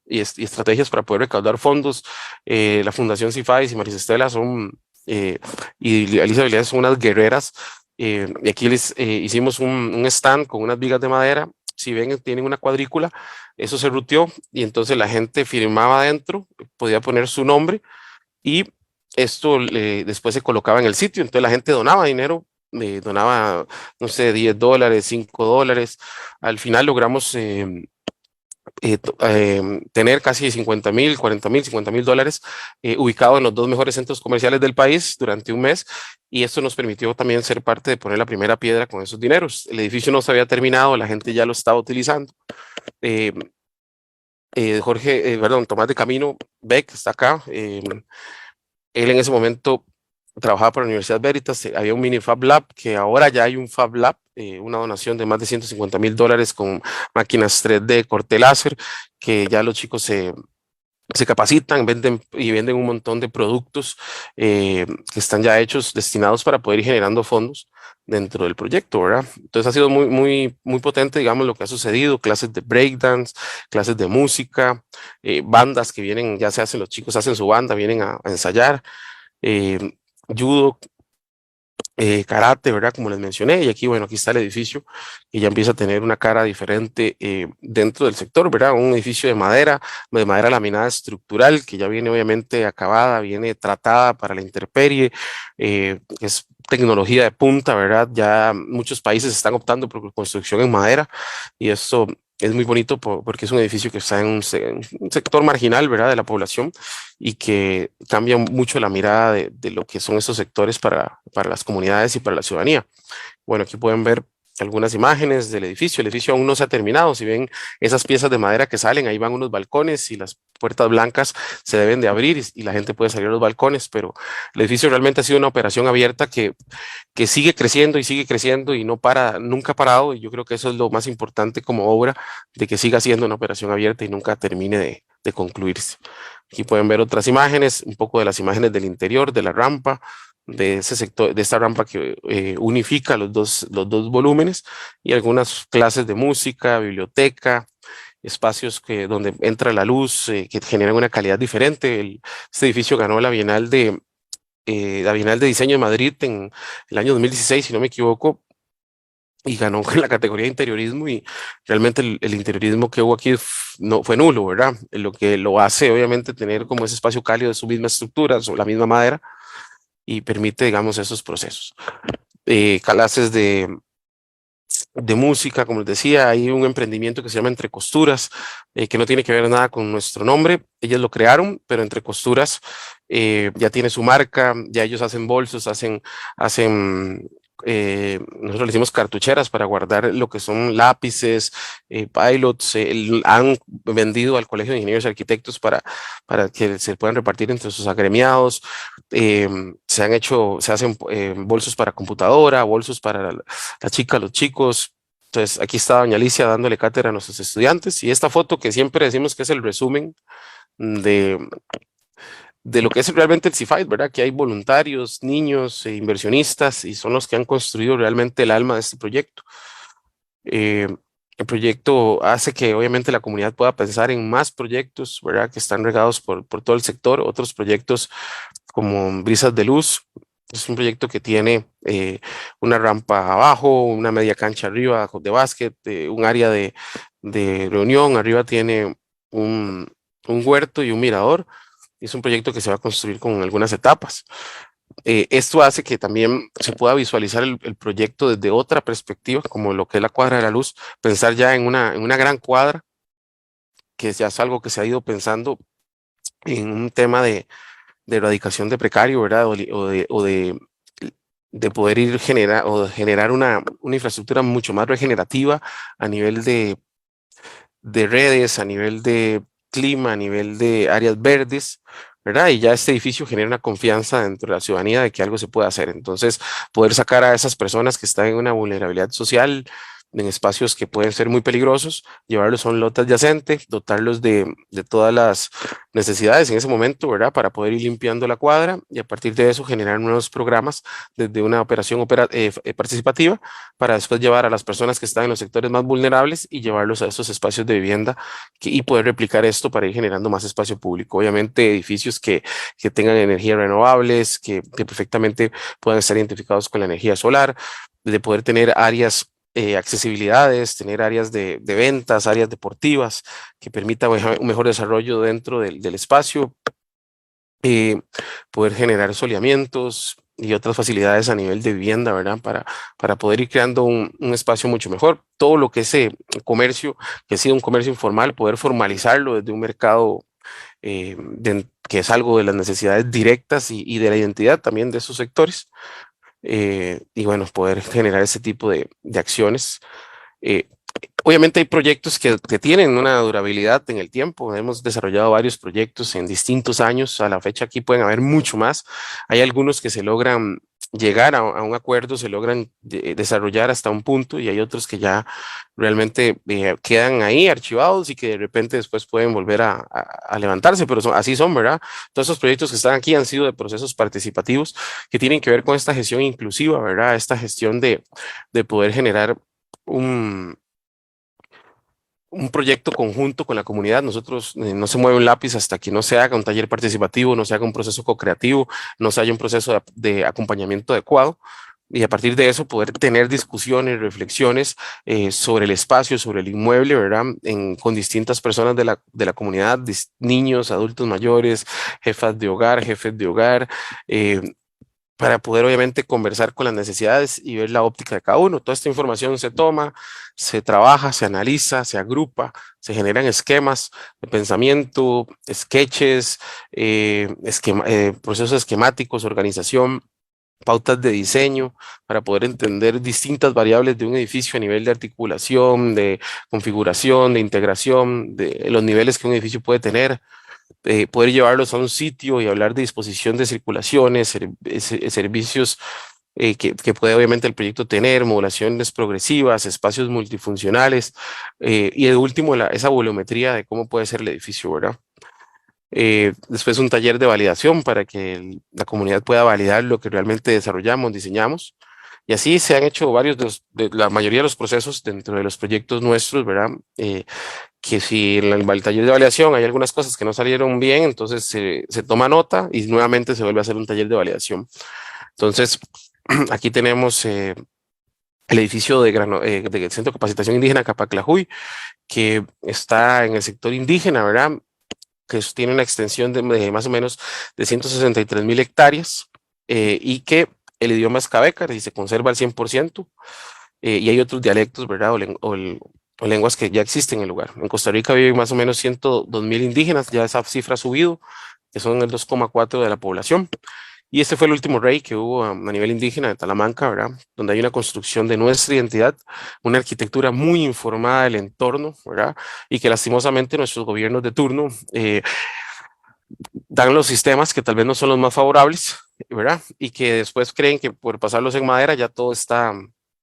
[SPEAKER 4] y estrategias para poder recaudar fondos. La Fundación CIFAIS y Maris Estela y Alicia Vilés son unas guerreras. Y aquí les hicimos un stand con unas vigas de madera. Si ven, tienen una cuadrícula. Eso se ruteó y entonces la gente firmaba adentro, podía poner su nombre y esto después se colocaba en el sitio. Entonces la gente donaba dinero, donaba, no sé, $10, $5. Al final logramos tener casi 50,000, 40,000, $50,000 ubicados en los dos mejores centros comerciales del país durante un mes. Y esto nos permitió también ser parte de poner la primera piedra con esos dineros. El edificio no se había terminado, la gente ya lo estaba utilizando. Eh, Tomás de Camino Beck está acá. Él en ese momento trabajaba para la Universidad Veritas, había un mini Fab Lab, que ahora ya hay un Fab Lab, una donación de más de $150,000 con máquinas 3D, corte láser, que ya los chicos se capacitan, venden un montón de productos que están ya hechos, destinados para poder ir generando fondos dentro del proyecto, ¿verdad? Entonces ha sido muy, muy, muy potente, digamos, lo que ha sucedido, clases de breakdance, clases de música, bandas que vienen, ya se hacen, los chicos hacen su banda, vienen a ensayar, eh, judo, karate, ¿verdad? Como les mencioné, y aquí, bueno, aquí está el edificio que ya empieza a tener una cara diferente dentro del sector, ¿verdad? Un edificio de madera laminada estructural, que ya viene obviamente acabada, viene tratada para la intemperie, es tecnología de punta, ¿verdad? Ya muchos países están optando por construcción en madera y esto es muy bonito porque es un edificio que está en un sector marginal, ¿verdad? De la población y que cambia mucho la mirada de lo que son estos sectores para las comunidades y para la ciudadanía. Bueno, aquí pueden ver algunas imágenes del edificio. El edificio aún no se ha terminado. Si ven esas piezas de madera que salen, ahí van unos balcones y las puertas blancas se deben de abrir y la gente puede salir a los balcones, pero el edificio realmente ha sido una operación abierta que sigue creciendo y no para, nunca ha parado. Y yo creo que eso es lo más importante como obra, de que siga siendo una operación abierta y nunca termine de concluirse. Aquí pueden ver otras imágenes, un poco de las imágenes del interior, de la rampa, de ese sector, de esta rampa que unifica los dos volúmenes y algunas clases de música, biblioteca, espacios donde entra la luz, que generan una calidad diferente. Este edificio ganó la Bienal la Bienal de Diseño de Madrid en el año 2016, si no me equivoco, y ganó en la categoría de interiorismo, y realmente el interiorismo que hubo aquí no fue nulo, ¿verdad? Lo que lo hace obviamente tener como ese espacio cálido de su misma estructura, la misma madera, y permite, digamos, esos procesos. Clases de música, como les decía, hay un emprendimiento que se llama Entre Costuras, que no tiene que ver nada con nuestro nombre. Ellos lo crearon, pero Entre Costuras ya tiene su marca, ya ellos hacen bolsos, hacen nosotros le decimos cartucheras para guardar lo que son lápices, pilots, han vendido al Colegio de Ingenieros y Arquitectos para que se puedan repartir entre sus agremiados. Se hacen bolsos para computadora, bolsos para la chica, los chicos. Entonces, aquí está doña Alicia dándole cátedra a nuestros estudiantes, y esta foto que siempre decimos que es el resumen de, de lo que es realmente el CIFIDE, ¿verdad? Que hay voluntarios, niños e inversionistas, y son los que han construido realmente el alma de este proyecto. Eh, el proyecto hace que obviamente la comunidad pueda pensar en más proyectos, ¿verdad? Que están regados por todo el sector, otros proyectos como Brisas de Luz. Es un proyecto que tiene una rampa abajo, una media cancha arriba de básquet, un área de reunión, arriba tiene un huerto y un mirador. Es un proyecto que se va a construir con algunas etapas. Esto hace que también se pueda visualizar el proyecto desde otra perspectiva, como lo que es la cuadra de la luz, pensar ya en una gran cuadra, que ya es algo que se ha ido pensando en un tema de erradicación de precario, ¿verdad? De poder generar una infraestructura mucho más regenerativa a nivel de redes, a nivel de clima, a nivel de áreas verdes, ¿verdad? Y ya este edificio genera una confianza dentro de la ciudadanía de que algo se puede hacer. Entonces, poder sacar a esas personas que están en una vulnerabilidad social, en espacios que pueden ser muy peligrosos, llevarlos a un lote adyacente, dotarlos de todas las necesidades en ese momento, ¿verdad? Para poder ir limpiando la cuadra, y a partir de eso generar nuevos programas desde una operación participativa, para después llevar a las personas que están en los sectores más vulnerables y llevarlos a esos espacios de vivienda, y poder replicar esto para ir generando más espacio público. Obviamente edificios que tengan energías renovables, que perfectamente puedan estar identificados con la energía solar, de poder tener áreas, accesibilidades, tener áreas de ventas, áreas deportivas que permitan un mejor desarrollo dentro del espacio, eh, poder generar soleamientos y otras facilidades a nivel de vivienda, ¿verdad? Para poder ir creando un espacio mucho mejor. Todo lo que es comercio, que ha sido un comercio informal, poder formalizarlo desde un mercado que es algo de las necesidades directas y de la identidad también de esos sectores. Y bueno, poder generar ese tipo de acciones. Eh, Obviamente hay proyectos que tienen una durabilidad en el tiempo. Hemos desarrollado varios proyectos en distintos años. A la fecha aquí pueden haber mucho más. Hay algunos que se logran llegar a un acuerdo, se logran desarrollar hasta un punto, y hay otros que ya realmente quedan ahí archivados y que de repente después pueden volver a levantarse, pero así son, ¿verdad? Todos esos proyectos que están aquí han sido de procesos participativos que tienen que ver con esta gestión inclusiva, ¿verdad? Esta gestión de poder generar un un proyecto conjunto con la comunidad. Nosotros no se mueve un lápiz hasta que no se haga un taller participativo, no se haga un proceso co-creativo, no se haya un proceso de acompañamiento adecuado. Y a partir de eso poder tener discusiones, reflexiones sobre el espacio, sobre el inmueble, ¿verdad? Con distintas personas de la comunidad, niños, adultos mayores, jefas de hogar, jefes de hogar, para poder obviamente conversar con las necesidades y ver la óptica de cada uno. Toda esta información se toma, se trabaja, se analiza, se agrupa, se generan esquemas de pensamiento, sketches, procesos esquemáticos, organización, pautas de diseño, para poder entender distintas variables de un edificio a nivel de articulación, de configuración, de integración, de los niveles que un edificio puede tener. Poder llevarlos a un sitio y hablar de disposición de circulaciones, servicios que puede obviamente el proyecto tener, modulaciones progresivas, espacios multifuncionales, y de último esa volumetría de cómo puede ser el edificio, ¿verdad? Después un taller de validación para que la comunidad pueda validar lo que realmente desarrollamos, diseñamos, Y así se han hecho varios de la mayoría de los procesos dentro de los proyectos nuestros, ¿verdad? Que si en el taller de validación hay algunas cosas que no salieron bien, entonces se toma nota y nuevamente se vuelve a hacer un taller de validación. Entonces, aquí tenemos el edificio del Centro de Capacitación Indígena Capaclajuy, que está en el sector indígena, ¿verdad? Que tiene una extensión de más o menos de 163.000 hectáreas y que el idioma es cabecar y se conserva al 100%, y hay otros dialectos, ¿verdad? O lenguas que ya existen en el lugar. En Costa Rica viven más o menos 102.000 indígenas, ya esa cifra ha subido, que son el 2,4% de la población. Y este fue el último rey que hubo a nivel indígena de Talamanca, ¿verdad? Donde hay una construcción de nuestra identidad, una arquitectura muy informada del entorno, ¿verdad? Y que lastimosamente nuestros gobiernos de turno dan los sistemas que tal vez no son los más favorables, ¿verdad? Y que después creen que por pasarlos en madera ya todo está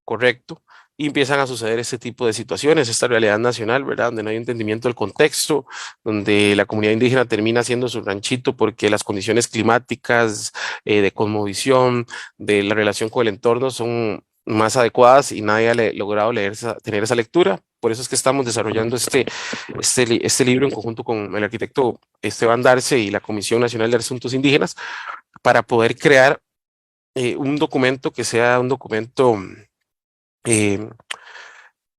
[SPEAKER 4] correcto y empiezan a suceder este tipo de situaciones, esta realidad nacional, ¿verdad? Donde no hay entendimiento del contexto, donde la comunidad indígena termina haciendo su ranchito porque las condiciones climáticas, de cosmovisión, de la relación con el entorno son más adecuadas y nadie ha logrado tener esa lectura. Por eso es que estamos desarrollando este libro en conjunto con el arquitecto Esteban Darce y la Comisión Nacional de Asuntos Indígenas para poder crear un documento que sea un documento eh,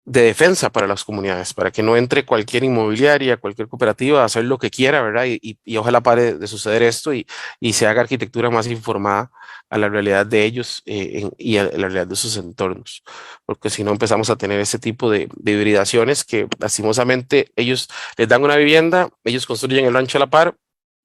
[SPEAKER 4] de defensa para las comunidades, para que no entre cualquier inmobiliaria, cualquier cooperativa a hacer lo que quiera, ¿verdad? Y ojalá pare de suceder esto y se haga arquitectura más informada a la realidad de ellos y a la realidad de sus entornos, porque si no empezamos a tener ese tipo de hibridaciones que lastimosamente ellos les dan una vivienda, ellos construyen el rancho a la par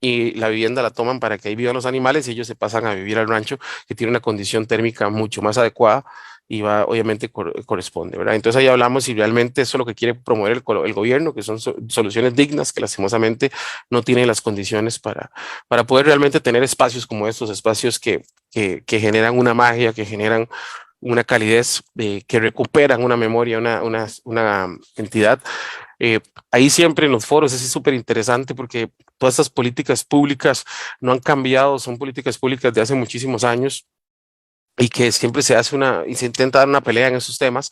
[SPEAKER 4] y la vivienda la toman para que ahí vivan los animales y ellos se pasan a vivir al rancho que tiene una condición térmica mucho más adecuada y va, obviamente corresponde, ¿verdad? Entonces ahí hablamos si realmente eso es lo que quiere promover el gobierno, que son soluciones dignas, que lastimosamente no tienen las condiciones para poder realmente tener espacios como estos, espacios que generan una magia, que generan una calidez, que recuperan una memoria, una entidad. Eh, Ahí siempre en los foros es súper interesante porque todas estas políticas públicas no han cambiado, son políticas públicas de hace muchísimos años y que siempre y se intenta dar una pelea en esos temas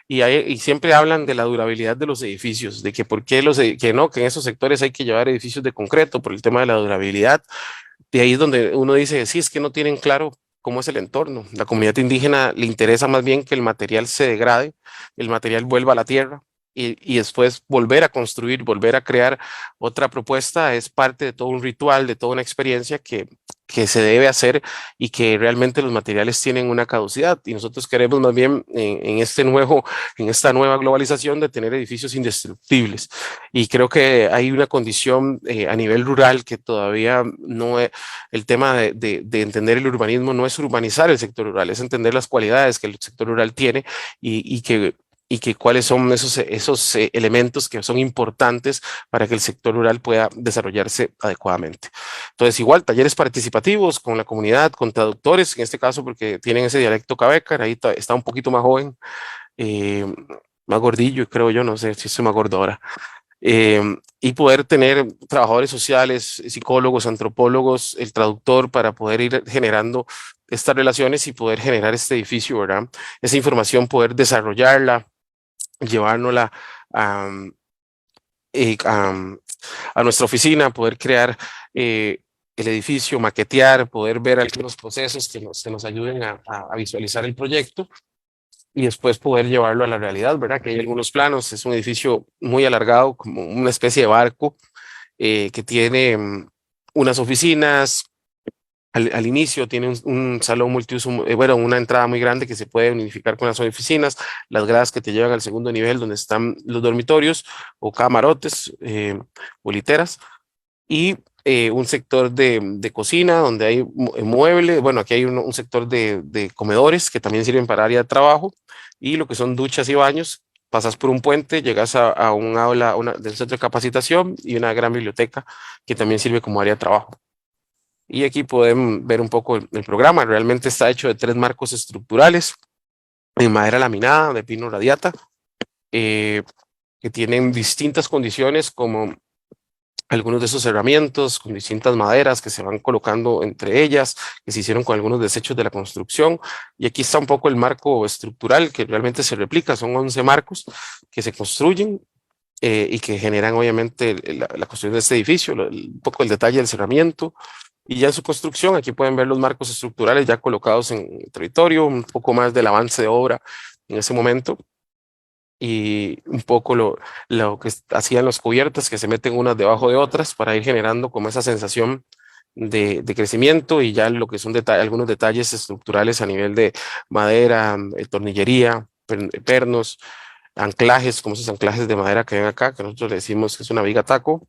[SPEAKER 4] y siempre hablan de la durabilidad de los edificios, de que por qué que no, que en esos sectores hay que llevar edificios de concreto por el tema de la durabilidad. De ahí es donde uno dice, sí, es que no tienen claro cómo es el entorno. La comunidad indígena le interesa más bien que el material se degrade, el material vuelva a la tierra. Y después volver a construir, volver a crear otra propuesta es parte de todo un ritual, de toda una experiencia que se debe hacer y que realmente los materiales tienen una caducidad. Y nosotros queremos más bien en esta nueva globalización de tener edificios indestructibles. Y creo que hay una condición a nivel rural que todavía no es, el tema de entender el urbanismo no es urbanizar el sector rural, es entender las cualidades que el sector rural tiene y que cuáles son esos elementos que son importantes para que el sector rural pueda desarrollarse adecuadamente. Entonces, igual, talleres participativos con la comunidad, con traductores, en este caso porque tienen ese dialecto cabecar, ahí está un poquito más joven, eh, más gordillo, creo yo, no sé si estoy más gordo ahora. Y poder tener trabajadores sociales, psicólogos, antropólogos, el traductor para poder ir generando estas relaciones y poder generar este edificio, ¿verdad? Esa información, poder desarrollarla, llevárnosla a, a nuestra oficina, poder crear el edificio, maquetear, poder ver algunos procesos que nos ayuden a visualizar el proyecto y después poder llevarlo a la realidad, ¿verdad? Que hay algunos planos, es un edificio muy alargado, como una especie de barco que tiene unas oficinas. Al inicio tiene un salón multiuso, bueno, una entrada muy grande que se puede unificar con las oficinas, las gradas que te llevan al segundo nivel donde están los dormitorios o camarotes o literas y un sector de cocina donde hay muebles, bueno, aquí hay un sector de comedores que también sirven para área de trabajo y lo que son duchas y baños. Pasas por un puente, llegas a un aula del centro de capacitación y una gran biblioteca que también sirve como área de trabajo. Y aquí pueden ver un poco el programa. Realmente está hecho de 3 marcos estructurales en madera laminada de pino radiata, que tienen distintas condiciones como algunos de esos cerramientos con distintas maderas que se van colocando entre ellas, que se hicieron con algunos desechos de la construcción. Y aquí está un poco el marco estructural que realmente se replica. Son 11 marcos que se construyen y que generan obviamente la construcción de este edificio, un poco el detalle del cerramiento. Y ya en su construcción, aquí pueden ver los marcos estructurales ya colocados en el territorio, un poco más del avance de obra en ese momento y un poco lo que hacían las cubiertas, que se meten unas debajo de otras para ir generando como esa sensación de crecimiento, y ya lo que son algunos detalles estructurales a nivel de madera, tornillería, pernos, anclajes, como esos anclajes de madera que ven acá, que nosotros le decimos que es una viga taco,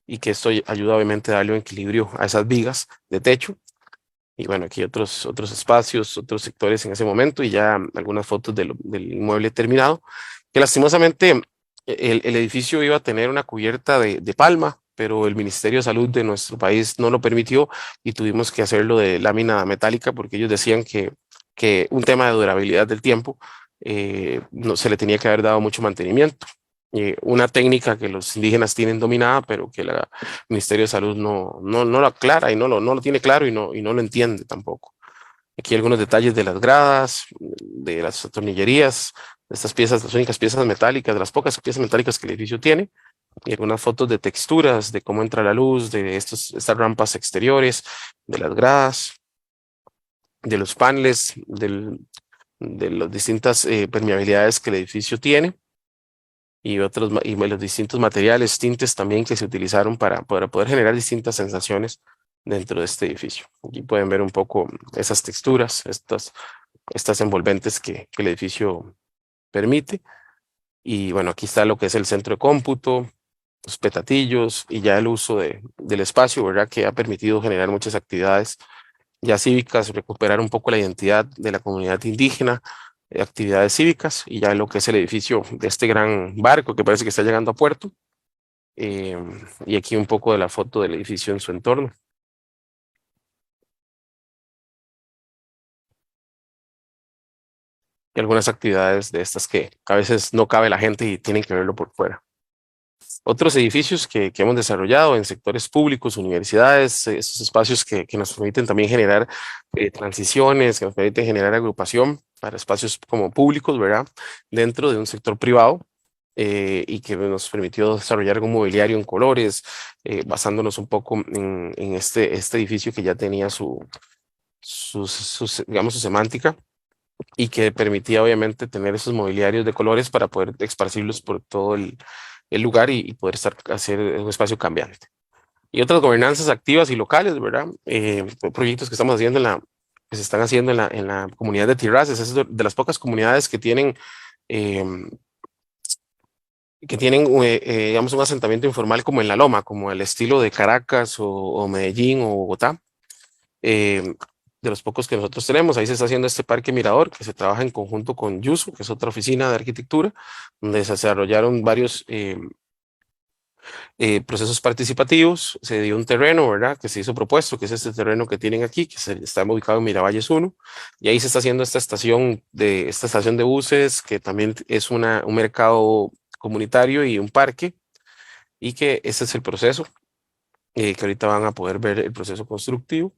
[SPEAKER 4] y que esto ayuda obviamente a darle un equilibrio a esas vigas de techo. Y bueno, aquí otros espacios, otros sectores en ese momento, y ya algunas fotos del inmueble terminado, que lastimosamente el edificio iba a tener una cubierta de palma, pero el Ministerio de Salud de nuestro país no lo permitió y tuvimos que hacerlo de lámina metálica porque ellos decían que un tema de durabilidad del tiempo no se le tenía que haber dado mucho mantenimiento. Una técnica que los indígenas tienen dominada, pero que el Ministerio de Salud no lo aclara y no lo tiene claro y no lo entiende tampoco. Aquí algunos detalles de las gradas, de las tornillerías, de estas piezas, las únicas piezas metálicas, de las pocas piezas metálicas que el edificio tiene, y algunas fotos de texturas, de cómo entra la luz, de estas rampas exteriores, de las gradas, de los paneles, de las distintas permeabilidades que el edificio tiene, y y los distintos materiales, tintes también que se utilizaron para poder generar distintas sensaciones dentro de este edificio. Aquí pueden ver un poco esas texturas, estas envolventes que el edificio permite. Y bueno, aquí está lo que es el centro de cómputo, los petatillos y ya el uso del espacio, ¿verdad? Que ha permitido generar muchas actividades ya cívicas, recuperar un poco la identidad de la comunidad indígena, actividades cívicas, y ya lo que es el edificio de este gran barco que parece que está llegando a puerto. Y aquí un poco de la foto del edificio en su entorno. Y algunas actividades de estas que a veces no cabe la gente y tienen que verlo por fuera. Otros edificios que hemos desarrollado en sectores públicos, universidades, esos espacios que nos permiten también generar transiciones, que nos permiten generar agrupación para espacios como públicos, ¿verdad? Dentro de un sector privado, y que nos permitió desarrollar un mobiliario en colores, basándonos un poco en este edificio que ya tenía digamos, su semántica, y que permitía obviamente tener esos mobiliarios de colores para poder esparcirlos por todo el lugar y poder hacer un espacio cambiante. Y otras gobernanzas activas y locales, ¿verdad? Proyectos que estamos haciendo que se están haciendo en la comunidad de Tirraces, es de las pocas comunidades eh, digamos, un asentamiento informal como en La Loma, como el estilo de Caracas o Medellín o Bogotá. eh, de los pocos que nosotros tenemos. Ahí se está haciendo este parque mirador que se trabaja en conjunto con Yusu, que es otra oficina de arquitectura, donde se desarrollaron varios procesos participativos. Se dio un terreno, ¿verdad? Que se hizo propuesto, que es este terreno que tienen aquí, que está ubicado en Miravalles 1, y ahí se está haciendo esta estación de buses, que también es un mercado comunitario y un parque, y que ese es el proceso, que ahorita van a poder ver el proceso constructivo,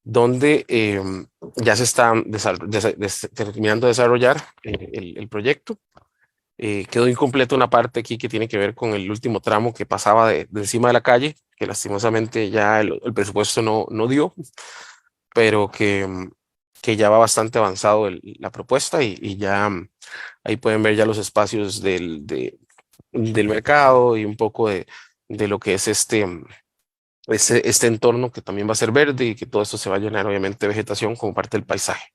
[SPEAKER 4] donde ya se está terminando de desarrollar el proyecto. Quedó incompleta una parte aquí que tiene que ver con el último tramo que pasaba de encima de la calle, que lastimosamente ya el presupuesto no dio, pero que ya va bastante avanzado la propuesta, y ya ahí pueden ver ya los espacios del mercado y un poco de lo que es este entorno, que también va a ser verde, y que todo esto se va a llenar obviamente de vegetación como parte del paisaje.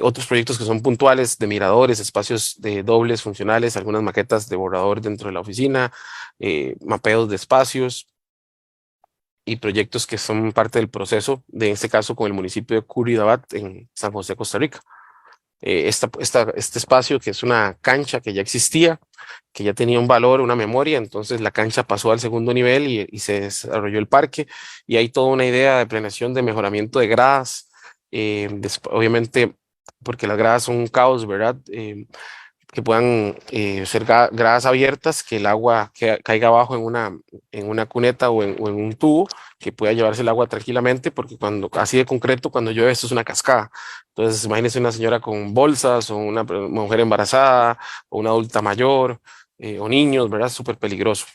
[SPEAKER 4] Otros proyectos que son puntuales de miradores, espacios de dobles funcionales, algunas maquetas de borrador dentro de la oficina, mapeos de espacios, y proyectos que son parte del proceso, de este caso con el municipio de Curridabat en San José, Costa Rica. Este espacio, que es una cancha que ya existía, que ya tenía un valor, una memoria, entonces la cancha pasó al segundo nivel y se desarrolló el parque, y hay toda una idea de planeación de mejoramiento de gradas, obviamente porque las gradas son un caos, ¿verdad? que puedan ser gradas abiertas, que el agua caiga abajo en una cuneta o en un tubo, que pueda llevarse el agua tranquilamente, porque así de concreto, cuando llueve, esto es una cascada. Entonces, imagínense una señora con bolsas, o una mujer embarazada, o una adulta mayor, o niños, ¿verdad? Súper peligroso.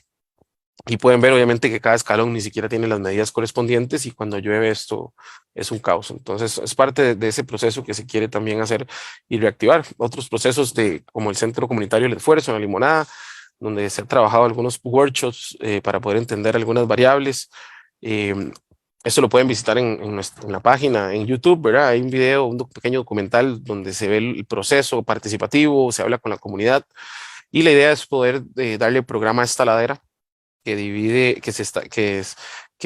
[SPEAKER 4] Y pueden ver obviamente que cada escalón ni siquiera tiene las medidas correspondientes y cuando llueve esto es un caos. Entonces es parte de ese proceso que se quiere también hacer y reactivar. Otros procesos como el Centro Comunitario El Esfuerzo en La Limonada, donde se han trabajado algunos workshops para poder entender algunas variables. Eh, Esto lo pueden visitar en la página, en YouTube, ¿verdad? Hay un video, un pequeño documental donde se ve el proceso participativo, se habla con la comunidad y la idea es poder darle programa a esta ladera que divide, que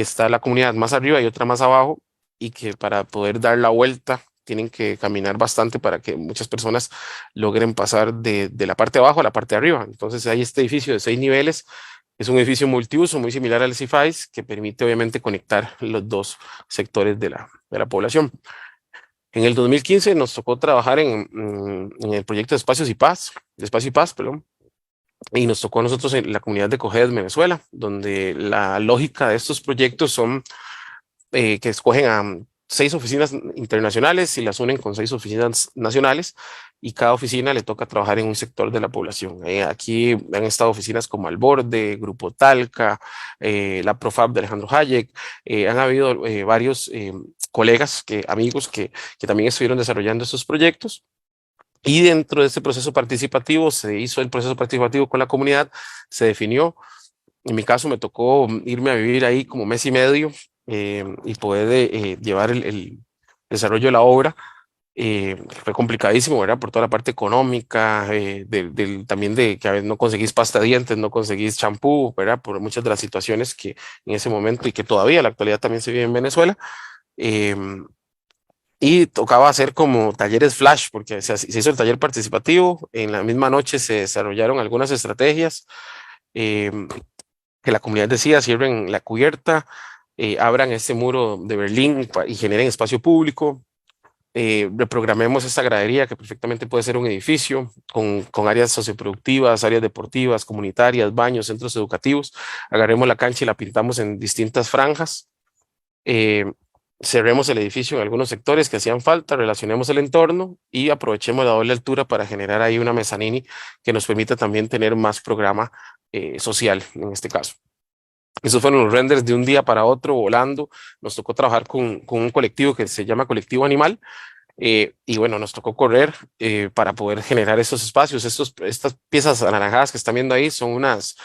[SPEAKER 4] está la comunidad más arriba y otra más abajo, y que para poder dar la vuelta tienen que caminar bastante para que muchas personas logren pasar de la parte de abajo a la parte de arriba. Entonces hay este edificio de 6 niveles, es un edificio multiuso muy similar al CIFAIS, que permite obviamente conectar los dos sectores de la población. En el 2015 nos tocó trabajar en el proyecto de Espacio y Paz, perdón, y nos tocó a nosotros en la comunidad de Cojedes, Venezuela, donde la lógica de estos proyectos son que escogen a 6 oficinas internacionales y las unen con 6 oficinas nacionales y cada oficina le toca trabajar en un sector de la población. Aquí han estado oficinas como Alborde, Grupo Talca, la Profab de Alejandro Hayek, han habido varios colegas, amigos que también estuvieron desarrollando estos proyectos. Y dentro de este proceso participativo, se hizo el proceso participativo con la comunidad, se definió. En mi caso me tocó irme a vivir ahí como mes y medio y poder llevar el desarrollo de la obra. Fue complicadísimo, ¿verdad? Por toda la parte económica, también de que a veces no conseguís pasta de dientes, no conseguís champú, ¿verdad? Por muchas de las situaciones que en ese momento y que todavía en la actualidad también se vive en Venezuela. Em, y tocaba hacer como talleres flash, porque se hizo el taller participativo, en la misma noche se desarrollaron algunas estrategias, eh, que la comunidad decía, cierren la cubierta, abran este muro de Berlín y generen espacio público, reprogramemos esta gradería que perfectamente puede ser un edificio con áreas socioproductivas, áreas deportivas, comunitarias, baños, centros educativos, agarremos la cancha y la pintamos en distintas franjas. eh, Cerremos el edificio en algunos sectores que hacían falta, relacionemos el entorno y aprovechemos la doble altura para generar ahí una mezzanini que nos permita también tener más programa social en este caso. Esos fueron los renders de un día para otro volando. Nos tocó trabajar con un colectivo que se llama Colectivo Animal. Y bueno, nos tocó correr para poder generar esos espacios. Estas piezas anaranjadas que están viendo ahí son unas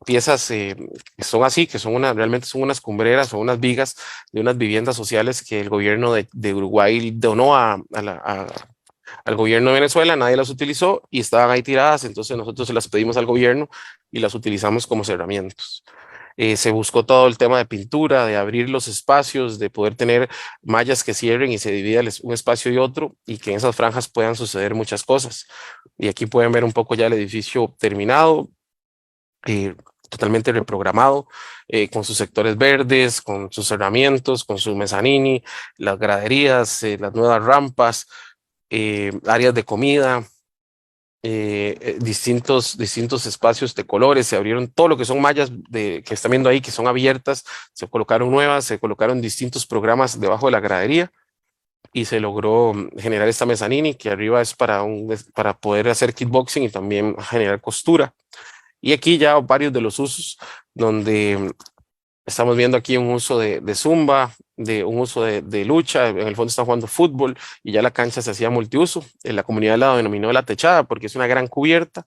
[SPEAKER 4] piezas que son así, realmente son unas cumbreras o unas vigas de unas viviendas sociales que el gobierno de Uruguay donó al gobierno de Venezuela, nadie las utilizó y estaban ahí tiradas, entonces nosotros se las pedimos al gobierno y las utilizamos como cerramientos. Se buscó todo el tema de pintura, de abrir los espacios, de poder tener mallas que cierren y se divida un espacio y otro y que en esas franjas puedan suceder muchas cosas. Y aquí pueden ver un poco ya el edificio terminado, eh, totalmente reprogramado, con sus sectores verdes, con sus cerramientos, con su mezanini, las graderías, las nuevas rampas, áreas de comida, distintos espacios de colores, se abrieron todo lo que son mallas que están viendo ahí, que son abiertas, se colocaron nuevas, se colocaron distintos programas debajo de la gradería y se logró generar esta mezanini que arriba es para poder hacer kickboxing y también generar costura. Y aquí ya varios de los usos donde estamos viendo aquí un uso de zumba, un uso de lucha, en el fondo están jugando fútbol y ya la cancha se hacía multiuso. La comunidad la denominó la techada porque es una gran cubierta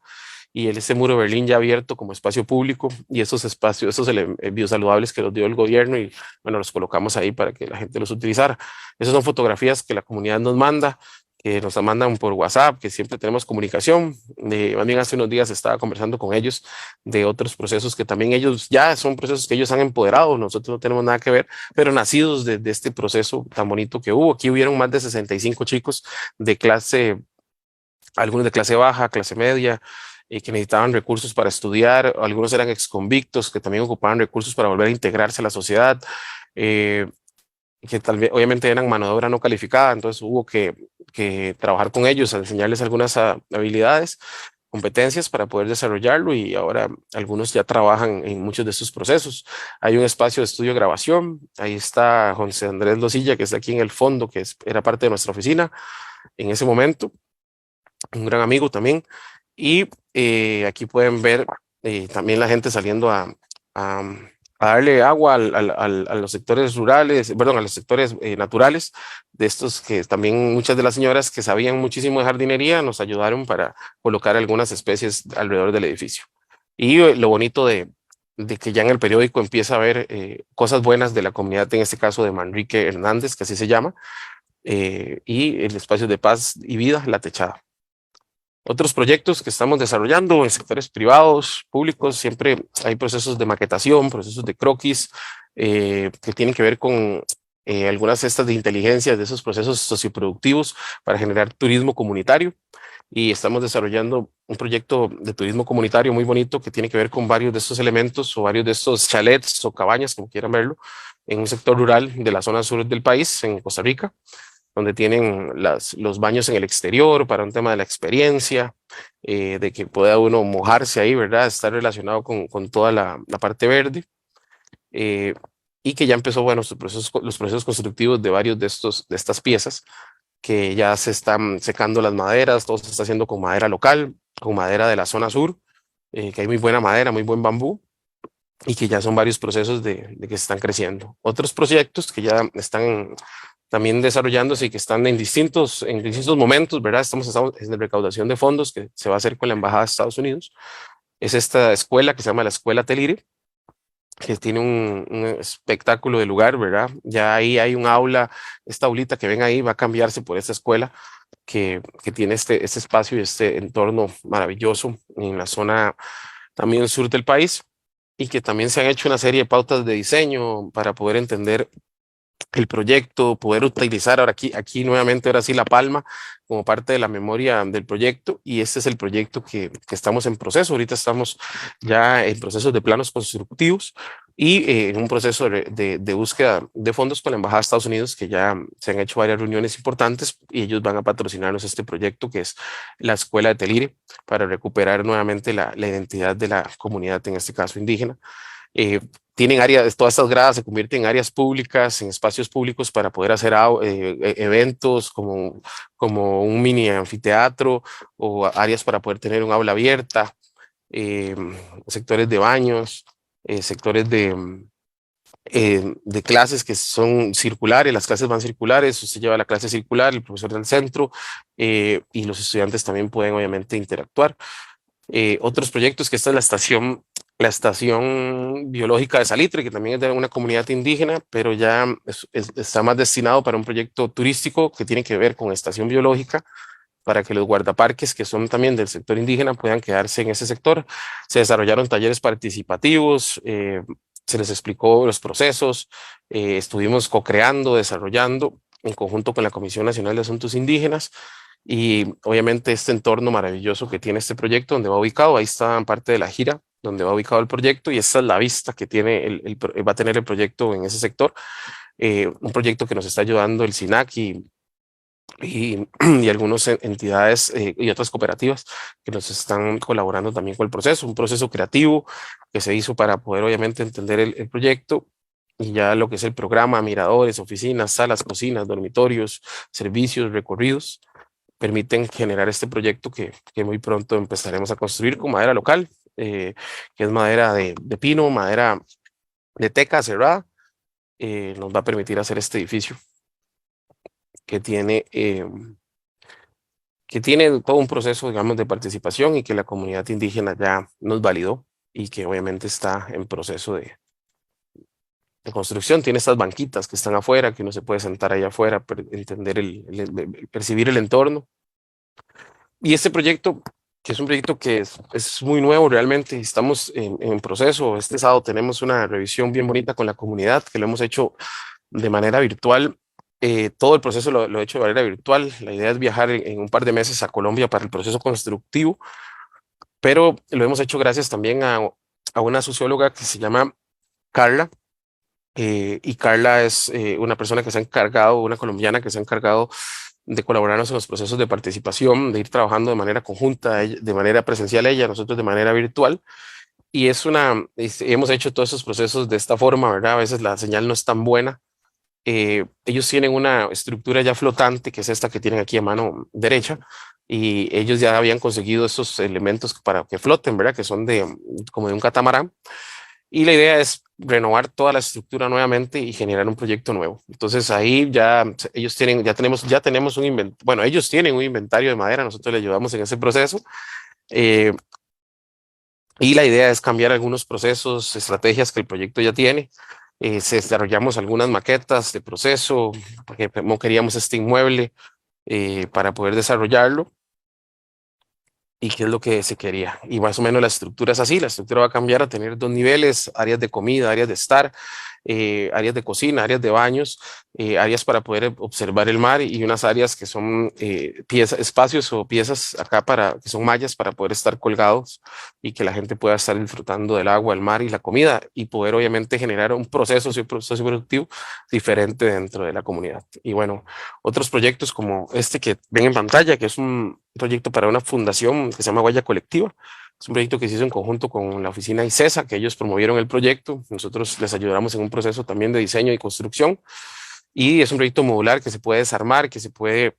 [SPEAKER 4] y ese muro de Berlín ya abierto como espacio público y esos espacios, esos biosaludables que los dio el gobierno y bueno, los colocamos ahí para que la gente los utilizara. Esas son fotografías que la comunidad nos manda, que nos mandan por WhatsApp, que siempre tenemos comunicación. Más bien hace unos días estaba conversando con ellos de otros procesos que también ellos ya son procesos que ellos han empoderado, nosotros no tenemos nada que ver, pero nacidos de este proceso tan bonito que hubo. Aquí hubieron más de 65 chicos de clase, algunos de clase baja, clase media, que necesitaban recursos para estudiar, algunos eran exconvictos que también ocupaban recursos para volver a integrarse a la sociedad. Que tal vez obviamente eran mano de obra no calificada, entonces hubo que trabajar con ellos, a enseñarles algunas habilidades competencias para poder desarrollarlo y ahora algunos ya trabajan en muchos de estos procesos. Hay un espacio de estudio de grabación, ahí está José Andrés Losilla, que está aquí en el fondo, era parte de nuestra oficina en ese momento, un gran amigo también. Y aquí pueden ver también la gente saliendo a, a darle agua a los sectores rurales, perdón, a los sectores naturales, de estos que también muchas de las señoras que sabían muchísimo de jardinería nos ayudaron para colocar algunas especies alrededor del edificio. Y lo bonito de que ya en el periódico empieza a haber cosas buenas de la comunidad, en este caso de Manrique Hernández, que así se llama, y el espacio de paz y vida, La Techada. Otros proyectos que estamos desarrollando en sectores privados, públicos, siempre hay procesos de maquetación, procesos de croquis, que tienen que ver con algunas de estas de inteligencia de esos procesos socioproductivos para generar turismo comunitario. Y estamos desarrollando un proyecto de turismo comunitario muy bonito que tiene que ver con varios de estos elementos o varios de estos chalets o cabañas, como quieran verlo, en un sector rural de la zona sur del país, en Costa Rica, donde tienen los baños en el exterior para un tema de la experiencia, de que pueda uno mojarse ahí, ¿verdad? Estar relacionado con toda la parte verde, eh, y que ya empezó, bueno, los procesos constructivos de varios de estas piezas, que ya se están secando las maderas, todo se está haciendo con madera local, con madera de la zona sur, que hay muy buena madera, muy buen bambú, y que ya son varios procesos de que se están creciendo. Otros proyectos que ya están también desarrollándose y que están en distintos momentos, ¿verdad? Estamos en la recaudación de fondos que se va a hacer con la Embajada de Estados Unidos. Es esta escuela que se llama la Escuela Telire, que tiene un espectáculo de lugar, ¿verdad? Ya ahí hay un aula, esta aulita que ven ahí va a cambiarse por esta escuela que tiene este espacio y este entorno maravilloso en la zona también sur del país, y que también se han hecho una serie de pautas de diseño para poder entender el proyecto, poder utilizar ahora aquí nuevamente, ahora sí, La Palma como parte de la memoria del proyecto, y este es el proyecto que estamos en proceso. Ahorita estamos ya en procesos de planos constructivos y en un proceso de búsqueda de fondos con la Embajada de Estados Unidos, que ya se han hecho varias reuniones importantes y ellos van a patrocinarnos este proyecto que es la Escuela de Telire, para recuperar nuevamente la identidad de la comunidad, en este caso indígena. Tienen áreas, todas estas gradas se convierten en áreas públicas, en espacios públicos para poder hacer eventos como un mini anfiteatro, o áreas para poder tener un aula abierta, eh, sectores de baños, sectores de clases que son circulares. Las clases van circulares, usted lleva la clase circular, el profesor del centro, y los estudiantes también pueden obviamente interactuar. Otros proyectos, que esta es la estación biológica de Salitre, que también es de una comunidad indígena, pero ya está más destinado para un proyecto turístico que tiene que ver con estación biológica, para que los guardaparques, que son también del sector indígena, puedan quedarse en ese sector. Se desarrollaron talleres participativos, se les explicó los procesos, estuvimos co-creando, desarrollando en conjunto con la Comisión Nacional de Asuntos Indígenas. Y obviamente este entorno maravilloso que tiene este proyecto, donde va ubicado, ahí está parte de la gira donde va ubicado el proyecto, y esta es la vista que tiene va a tener el proyecto en ese sector. Un proyecto que nos está ayudando el SINAC y algunas entidades y otras cooperativas que nos están colaborando también con el proceso, un proceso creativo que se hizo para poder obviamente entender el proyecto, y ya lo que es el programa, miradores, oficinas, salas, cocinas, dormitorios, servicios, recorridos, permiten generar este proyecto que muy pronto empezaremos a construir con madera local, que es madera de pino, madera de teca cerrada. Nos va a permitir hacer este edificio que tiene todo un proceso, digamos, de participación, y que la comunidad indígena ya nos validó, y que obviamente está en proceso de construcción. Tiene estas banquitas que están afuera, que uno se puede sentar allá afuera, entender percibir el entorno. Y este proyecto, que es un proyecto que es muy nuevo realmente, estamos en proceso. Este sábado tenemos una revisión bien bonita con la comunidad, que lo hemos hecho de manera virtual. Todo el proceso lo he hecho de manera virtual. La idea es viajar en un par de meses a Colombia para el proceso constructivo, pero lo hemos hecho gracias también a una socióloga que se llama Carla. Y Carla es una persona que se ha encargado, una colombiana que se ha encargado de colaborarnos en los procesos de participación, de ir trabajando de manera conjunta, de manera presencial ella, nosotros de manera virtual. Y hemos hecho todos esos procesos de esta forma, ¿verdad? A veces la señal no es tan buena. Ellos tienen una estructura ya flotante, que es esta que tienen aquí a mano derecha, y ellos ya habían conseguido estos elementos para que floten, ¿verdad? Que son como de un catamarán. Y la idea es renovar toda la estructura nuevamente y generar un proyecto nuevo. Entonces ahí ya ellos tienen, ya tenemos un inventario, bueno, ellos tienen un inventario de madera, nosotros les ayudamos en ese proceso. Eh, y la idea es cambiar algunos procesos, estrategias que el proyecto ya tiene. Desarrollamos algunas maquetas de proceso, porque no queríamos este inmueble para poder desarrollarlo y qué es lo que se quería. Y más o menos la estructura es así, la estructura va a cambiar a tener 2 niveles, áreas de comida, áreas de estar, áreas de cocina, áreas de baños, áreas para poder observar el mar y unas áreas que son espacios o piezas acá que son mallas para poder estar colgados y que la gente pueda estar disfrutando del agua, el mar y la comida y poder obviamente generar un proceso socioproductivo diferente dentro de la comunidad. Y bueno, otros proyectos como este que ven en pantalla, que es un proyecto para una fundación que se llama Huella Colectiva. Es un proyecto que se hizo en conjunto con la oficina ICESA, que ellos promovieron el proyecto. Nosotros les ayudamos en un proceso también de diseño y construcción. Y es un proyecto modular que se puede desarmar, que se puede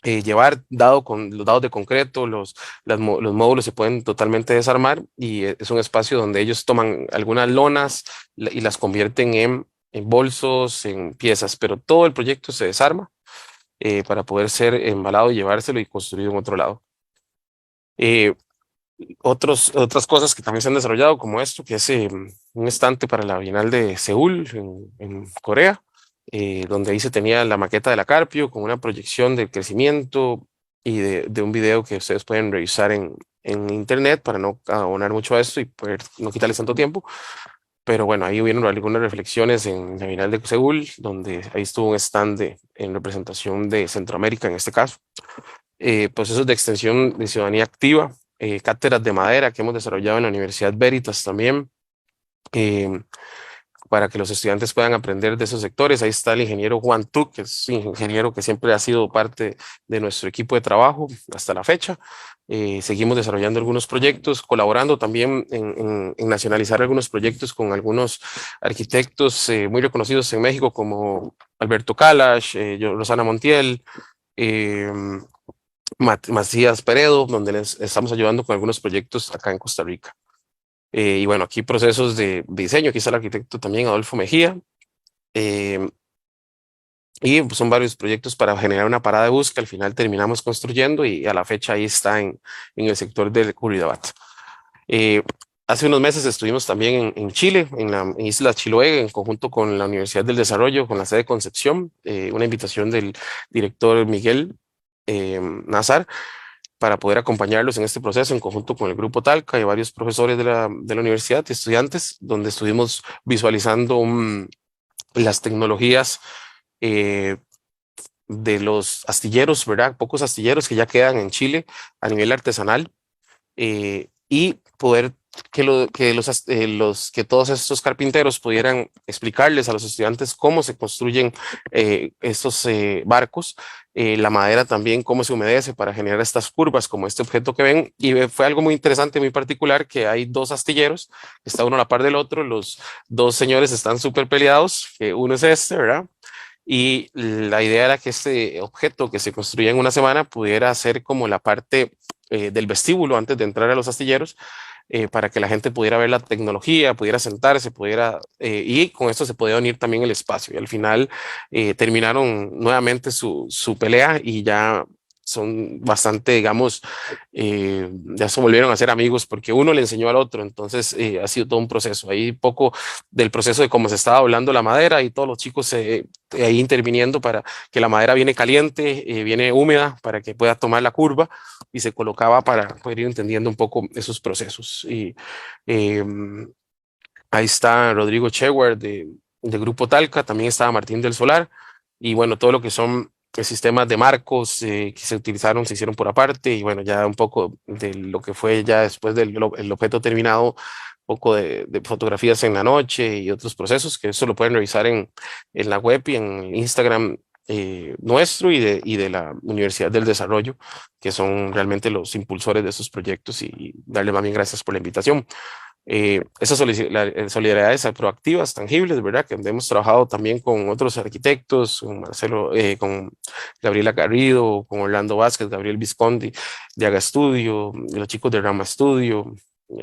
[SPEAKER 4] llevar dado con los dados de concreto, los módulos se pueden totalmente desarmar y es un espacio donde ellos toman algunas lonas y las convierten en bolsos, en piezas, pero todo el proyecto se desarma para poder ser embalado y llevárselo y construido en otro lado. Otras cosas que también se han desarrollado, como esto, que es un estante para la Bienal de Seúl, en Corea, donde ahí se tenía la maqueta de la Carpio con una proyección del crecimiento y de un video que ustedes pueden revisar en internet para no abonar mucho a esto y poder no quitarles tanto tiempo. Pero bueno, ahí hubieron algunas reflexiones en la Bienal de Seúl, donde ahí estuvo un stand en representación de Centroamérica en este caso. Procesos de extensión de ciudadanía activa, cátedras de madera que hemos desarrollado en la Universidad Veritas también, para que los estudiantes puedan aprender de esos sectores. Ahí está el ingeniero Juan Tuc, que es un ingeniero que siempre ha sido parte de nuestro equipo de trabajo hasta la fecha. Seguimos desarrollando algunos proyectos, colaborando también en nacionalizar algunos proyectos con algunos arquitectos muy reconocidos en México como Alberto Kalash, Rosana Montiel, Macías Peredo, donde les estamos ayudando con algunos proyectos acá en Costa Rica. Y bueno, aquí procesos de diseño, aquí está el arquitecto también, Adolfo Mejía. Y pues, son varios proyectos para generar una parada de bus que al final terminamos construyendo y a la fecha ahí está en el sector del Curridabat. Hace unos meses estuvimos también en Chile, en Isla Chiloé, en conjunto con la Universidad del Desarrollo, con la sede Concepción, una invitación del director Miguel Nazar, para poder acompañarlos en este proceso en conjunto con el grupo Talca y varios profesores de la universidad y estudiantes, donde estuvimos visualizando las tecnologías de los astilleros, ¿verdad? Pocos astilleros que ya quedan en Chile a nivel artesanal y poder que todos estos carpinteros pudieran explicarles a los estudiantes cómo se construyen estos barcos, la madera también, cómo se humedece para generar estas curvas como este objeto que ven. Y fue algo muy interesante, muy particular, que hay 2 astilleros, está uno a la par del otro, los 2 señores están súper peleados, que uno es este, ¿verdad? Y la idea era que este objeto que se construía en una semana pudiera ser como la parte del vestíbulo antes de entrar a los astilleros, para que la gente pudiera ver la tecnología, pudiera sentarse, y con esto se podía unir también el espacio. Y al final terminaron nuevamente su pelea y ya son bastante, digamos, ya se volvieron a ser amigos porque uno le enseñó al otro, entonces ha sido todo un proceso. Ahí poco del proceso de cómo se estaba hablando la madera y todos los chicos ahí interviniendo para que la madera viene caliente, viene húmeda para que pueda tomar la curva y se colocaba para poder ir entendiendo un poco esos procesos. Y ahí está Rodrigo Chewar de Grupo Talca, también estaba Martín del Solar y bueno, todo lo que son sistemas de marcos que se utilizaron, se hicieron por aparte y bueno, ya un poco de lo que fue ya después del el objeto terminado, un poco de fotografías en la noche y otros procesos que eso lo pueden revisar en la web y en Instagram nuestro y de la Universidad del Desarrollo, que son realmente los impulsores de estos proyectos, y darle más bien gracias por la invitación. Esas solidaridades proactivas, tangibles, ¿verdad? Que hemos trabajado también con otros arquitectos, con Marcelo, con Gabriela Garrido, con Orlando Vázquez, Gabriel Visconti de Haga Estudio, los chicos de Rama Estudio,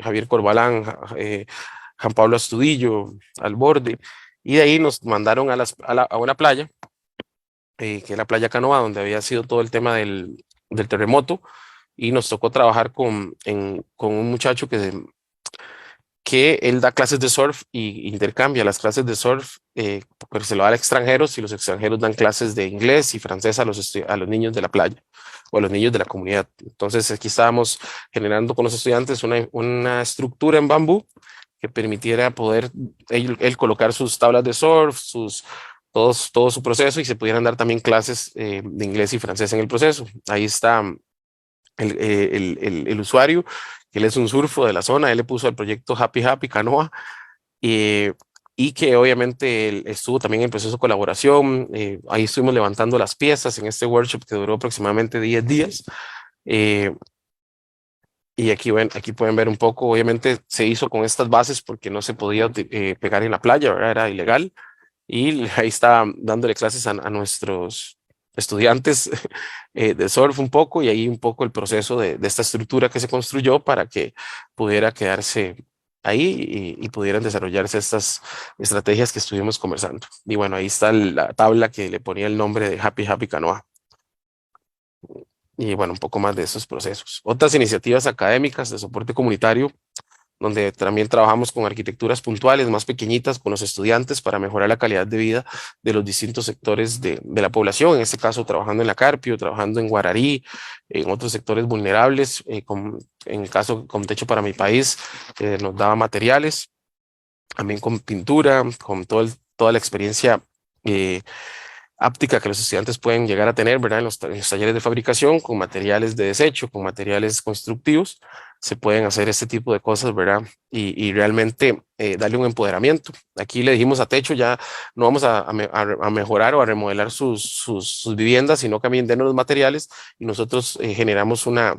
[SPEAKER 4] Javier Corbalán, Juan Pablo Astudillo, Al Borde, y de ahí nos mandaron a una playa, que es la playa Canoa, donde había sido todo el tema del terremoto, y nos tocó trabajar con un muchacho que él da clases de surf y intercambia las clases de surf, pero se lo da a extranjeros, y los extranjeros dan clases de inglés y francés a los niños de la playa o a los niños de la comunidad. Entonces aquí estábamos generando con los estudiantes una estructura en bambú que permitiera poder él colocar sus tablas de surf, todo su proceso, y se pudieran dar también clases de inglés y francés en el proceso. Ahí está el usuario, que él es un surfo de la zona. Él le puso al proyecto Happy Happy Canoa, eh, y que obviamente él estuvo también en proceso de colaboración. Ahí estuvimos levantando las piezas en este workshop que duró aproximadamente 10 días. eh, y aquí pueden ver un poco. Obviamente se hizo con estas bases porque no se podía pegar en la playa, ¿verdad? Era ilegal, y ahí está dándole clases a nuestros estudiantes de surf un poco, y ahí un poco el proceso de esta estructura que se construyó para que pudiera quedarse ahí, y pudieran desarrollarse estas estrategias que estuvimos conversando. Y bueno, ahí está la tabla que le ponía el nombre de Happy Happy Canoa. Y bueno, un poco más de esos procesos. Otras iniciativas académicas de soporte comunitario, donde también trabajamos con arquitecturas puntuales más pequeñitas con los estudiantes para mejorar la calidad de vida de los distintos sectores de la población. En este caso, trabajando en la Carpio, trabajando en Guararí, en otros sectores vulnerables, en el caso con Techo para Mi País, nos daba materiales, también con pintura, con toda la experiencia áptica que los estudiantes pueden llegar a tener, ¿verdad? En los talleres de fabricación, con materiales de desecho, con materiales constructivos, se pueden hacer este tipo de cosas, ¿verdad? Y realmente darle un empoderamiento. Aquí le dijimos a Techo, ya no vamos a mejorar o a remodelar sus viviendas, sino también denos los materiales, y nosotros generamos un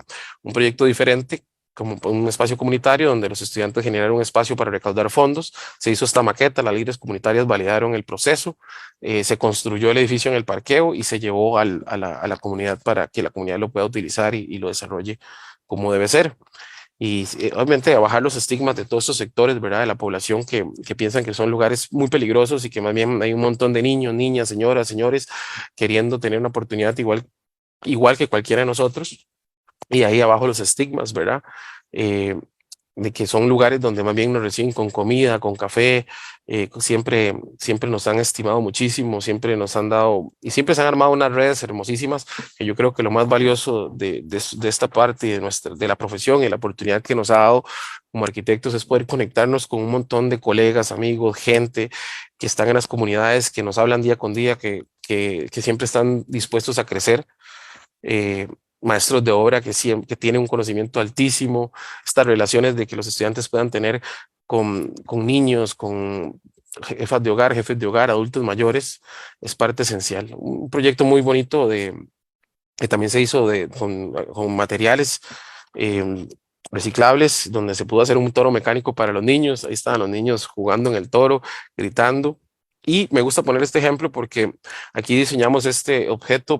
[SPEAKER 4] proyecto diferente, como un espacio comunitario donde los estudiantes generaron un espacio para recaudar fondos. Se hizo esta maqueta, las líderes comunitarias validaron el proceso, se construyó el edificio en el parqueo y se llevó a la comunidad para que la comunidad lo pueda utilizar y lo desarrolle como debe ser. Y obviamente a bajar los estigmas de todos estos sectores, ¿verdad? De la población que piensan que son lugares muy peligrosos, y que más bien hay un montón de niños, niñas, señoras, señores queriendo tener una oportunidad igual que cualquiera de nosotros. Y ahí abajo los estigmas, ¿verdad? Eh, de que son lugares donde más bien nos reciben con comida, con café, siempre nos han estimado muchísimo, siempre nos han dado, y siempre se han armado unas redes hermosísimas, que yo creo que lo más valioso de esta parte de la profesión y la oportunidad que nos ha dado como arquitectos es poder conectarnos con un montón de colegas, amigos, gente que están en las comunidades, que nos hablan día con día, que siempre están dispuestos a crecer. Maestros de obra que tienen un conocimiento altísimo, estas relaciones de que los estudiantes puedan tener con niños, con jefes de hogar, adultos mayores, es parte esencial. Un proyecto muy bonito que también se hizo con materiales reciclables, donde se pudo hacer un toro mecánico para los niños. Ahí estaban los niños jugando en el toro, gritando. Y me gusta poner este ejemplo porque aquí diseñamos este objeto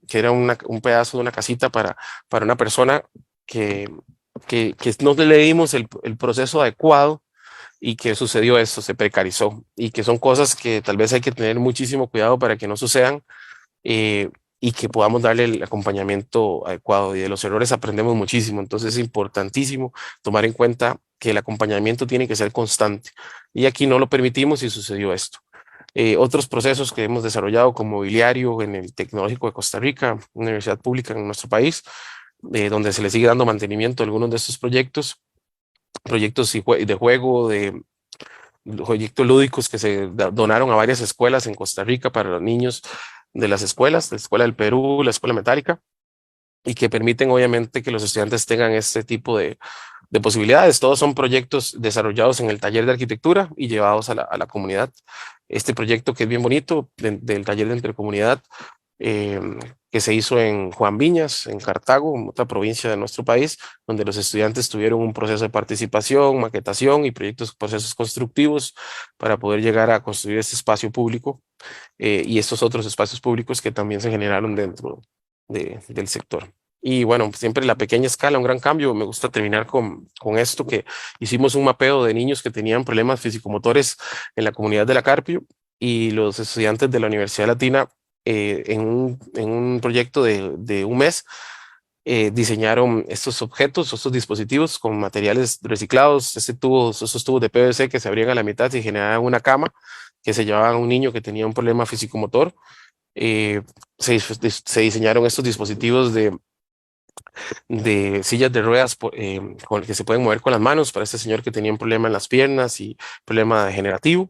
[SPEAKER 4] que era un pedazo de una casita para una persona que no le dimos el proceso adecuado, y que sucedió esto, se precarizó, y que son cosas que tal vez hay que tener muchísimo cuidado para que no sucedan, eh, y que podamos darle el acompañamiento adecuado. Y de los errores aprendemos muchísimo, entonces es importantísimo tomar en cuenta que el acompañamiento tiene que ser constante, y aquí no lo permitimos y sucedió esto. Otros procesos que hemos desarrollado con mobiliario en el Tecnológico de Costa Rica, una universidad pública en nuestro país, donde se le sigue dando mantenimiento a algunos de estos proyectos de juego, de proyectos lúdicos que se donaron a varias escuelas en Costa Rica para los niños de las escuelas, la Escuela del Perú, la Escuela Metálica, y que permiten obviamente que los estudiantes tengan este tipo de de posibilidades. Todos son proyectos desarrollados en el taller de arquitectura y llevados a la comunidad. Este proyecto, que es bien bonito, del taller de intercomunidad, que se hizo en Juan Viñas, en Cartago, otra provincia de nuestro país, donde los estudiantes tuvieron un proceso de participación, maquetación y procesos constructivos para poder llegar a construir este espacio público, y estos otros espacios públicos que también se generaron dentro del sector. Y bueno, siempre la pequeña escala, un gran cambio. Me gusta terminar con esto, que hicimos un mapeo de niños que tenían problemas físico-motores en la comunidad de La Carpio, y los estudiantes de la Universidad Latina, en un proyecto de un mes, diseñaron estos objetos, estos dispositivos con materiales reciclados, esos tubos de PVC que se abrían a la mitad y generaban una cama que se llevaba a un niño que tenía un problema físico-motor. Se diseñaron estos dispositivos de sillas de ruedas con el que se pueden mover con las manos para este señor que tenía un problema en las piernas y problema degenerativo.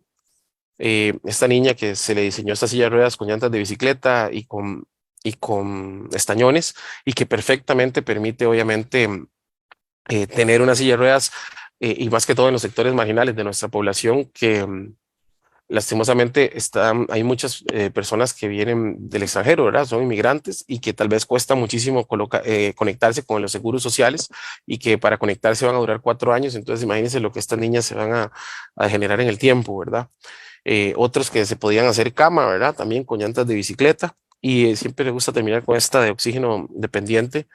[SPEAKER 4] Esta niña que se le diseñó esta silla de ruedas con llantas de bicicleta y con estañones, y que perfectamente permite, obviamente, tener una silla de ruedas, y más que todo en los sectores marginales de nuestra población, que lastimosamente hay muchas personas que vienen del extranjero, ¿verdad? Son inmigrantes, y que tal vez cuesta muchísimo conectarse con los seguros sociales, y que para conectarse van a durar 4 años. Entonces imagínense lo que estas niñas se van a generar en el tiempo, ¿verdad? Otros que se podían hacer cama, ¿verdad? También con llantas de bicicleta. Y siempre le gusta terminar con esta de oxígeno dependiente,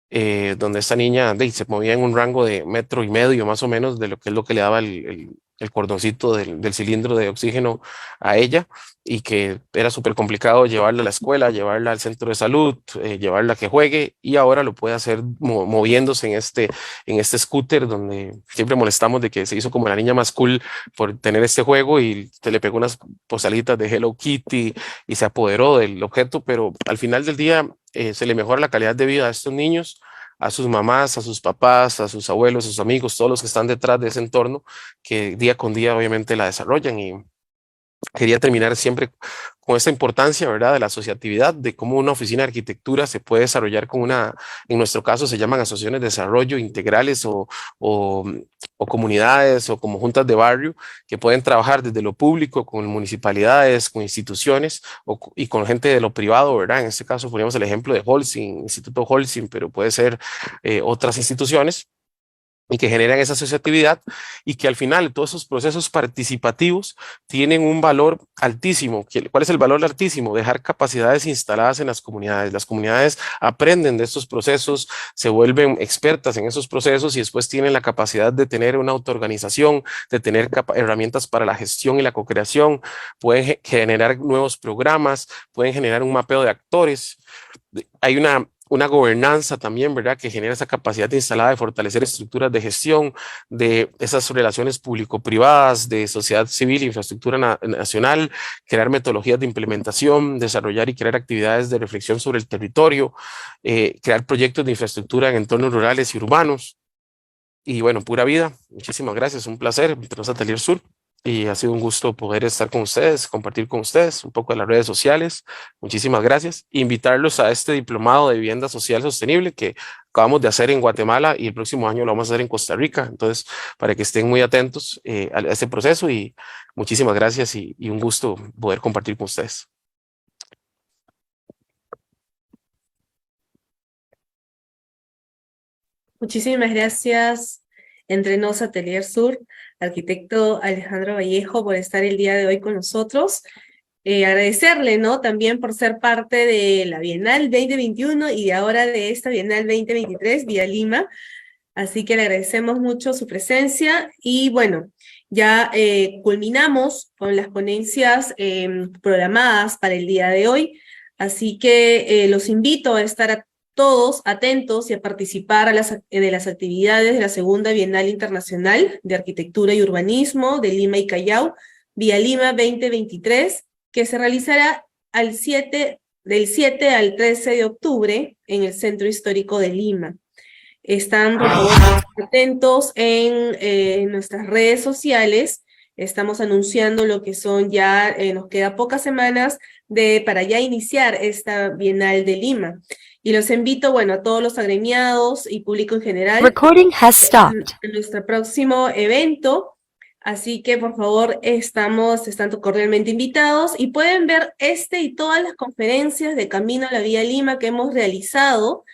[SPEAKER 4] donde esta niña se movía en un rango de 1,5 metros más o menos, de lo que es lo que le daba el cordoncito del cilindro de oxígeno a ella, y que era súper complicado llevarla a la escuela, llevarla al centro de salud, llevarla a que juegue, y ahora lo puede hacer moviéndose en este scooter, donde siempre molestamos de que se hizo como la niña más cool por tener este juego, y se le pegó unas postalitas de Hello Kitty y se apoderó del objeto, pero al final del día se le mejora la calidad de vida a estos niños, a sus mamás, a sus papás, a sus abuelos, a sus amigos, todos los que están detrás de ese entorno, que día con día obviamente la desarrollan. Y quería terminar siempre con esta importancia, ¿verdad?, de la asociatividad, de cómo una oficina de arquitectura se puede desarrollar con en nuestro caso se llaman asociaciones de desarrollo integrales, o comunidades, o como juntas de barrio, que pueden trabajar desde lo público, con municipalidades, con instituciones, y con gente de lo privado, ¿verdad? En este caso poníamos el ejemplo de Holcim, Instituto Holcim, pero puede ser otras instituciones, y que generan esa asociatividad, y que al final todos esos procesos participativos tienen un valor altísimo. ¿Cuál es el valor altísimo? Dejar capacidades instaladas en las comunidades. Las comunidades aprenden de estos procesos, se vuelven expertas en esos procesos, y después tienen la capacidad de tener una autoorganización, de tener herramientas para la gestión y la co-creación, pueden generar nuevos programas, pueden generar un mapeo de actores. Hay una gobernanza también, ¿verdad?, que genera esa capacidad instalada de fortalecer estructuras de gestión, de esas relaciones público-privadas, de sociedad civil, infraestructura nacional, crear metodologías de implementación, desarrollar y crear actividades de reflexión sobre el territorio, crear proyectos de infraestructura en entornos rurales y urbanos. Y bueno, pura vida. Muchísimas gracias, un placer. Tenemos Atelier Sur. Y ha sido un gusto poder estar con ustedes, compartir con ustedes un poco de las redes sociales. Muchísimas gracias. Invitarlos a este diplomado de vivienda social sostenible que acabamos de hacer en Guatemala, y el próximo año lo vamos a hacer en Costa Rica. Entonces, para que estén muy atentos a este proceso, y muchísimas gracias, y un gusto poder compartir con ustedes.
[SPEAKER 1] Muchísimas gracias, Entre Nos Atelier Sur, arquitecto Alejandro Vallejo, por estar el día de hoy con nosotros. Agradecerle, ¿no?, también por ser parte de la Bienal 2021 y de ahora de esta Bienal 2023 vía Lima. Así que le agradecemos mucho su presencia, y bueno, ya culminamos con las ponencias programadas para el día de hoy. Así que los invito a estar todos atentos y a participar de las actividades de la Segunda Bienal Internacional de Arquitectura y Urbanismo de Lima y Callao, vía Lima 2023, que se realizará del 7 al 13 de octubre en el Centro Histórico de Lima. Están por favor atentos en nuestras redes sociales. Estamos anunciando lo que son ya, nos queda pocas semanas para ya iniciar esta Bienal de Lima. Y los invito, bueno, a todos los agremiados y público en general
[SPEAKER 5] Recording has stopped.
[SPEAKER 1] en nuestro próximo evento. Así que, por favor, están cordialmente invitados y pueden ver este y todas las conferencias de Camino a la Vía Lima que hemos realizado.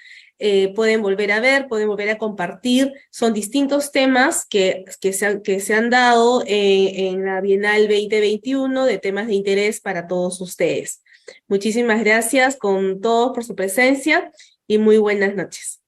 [SPEAKER 1] Pueden volver a ver, pueden volver a compartir. Son distintos temas que se han dado en la Bienal 2021 de temas de interés para todos ustedes. Muchísimas gracias con todos por su presencia y muy buenas noches.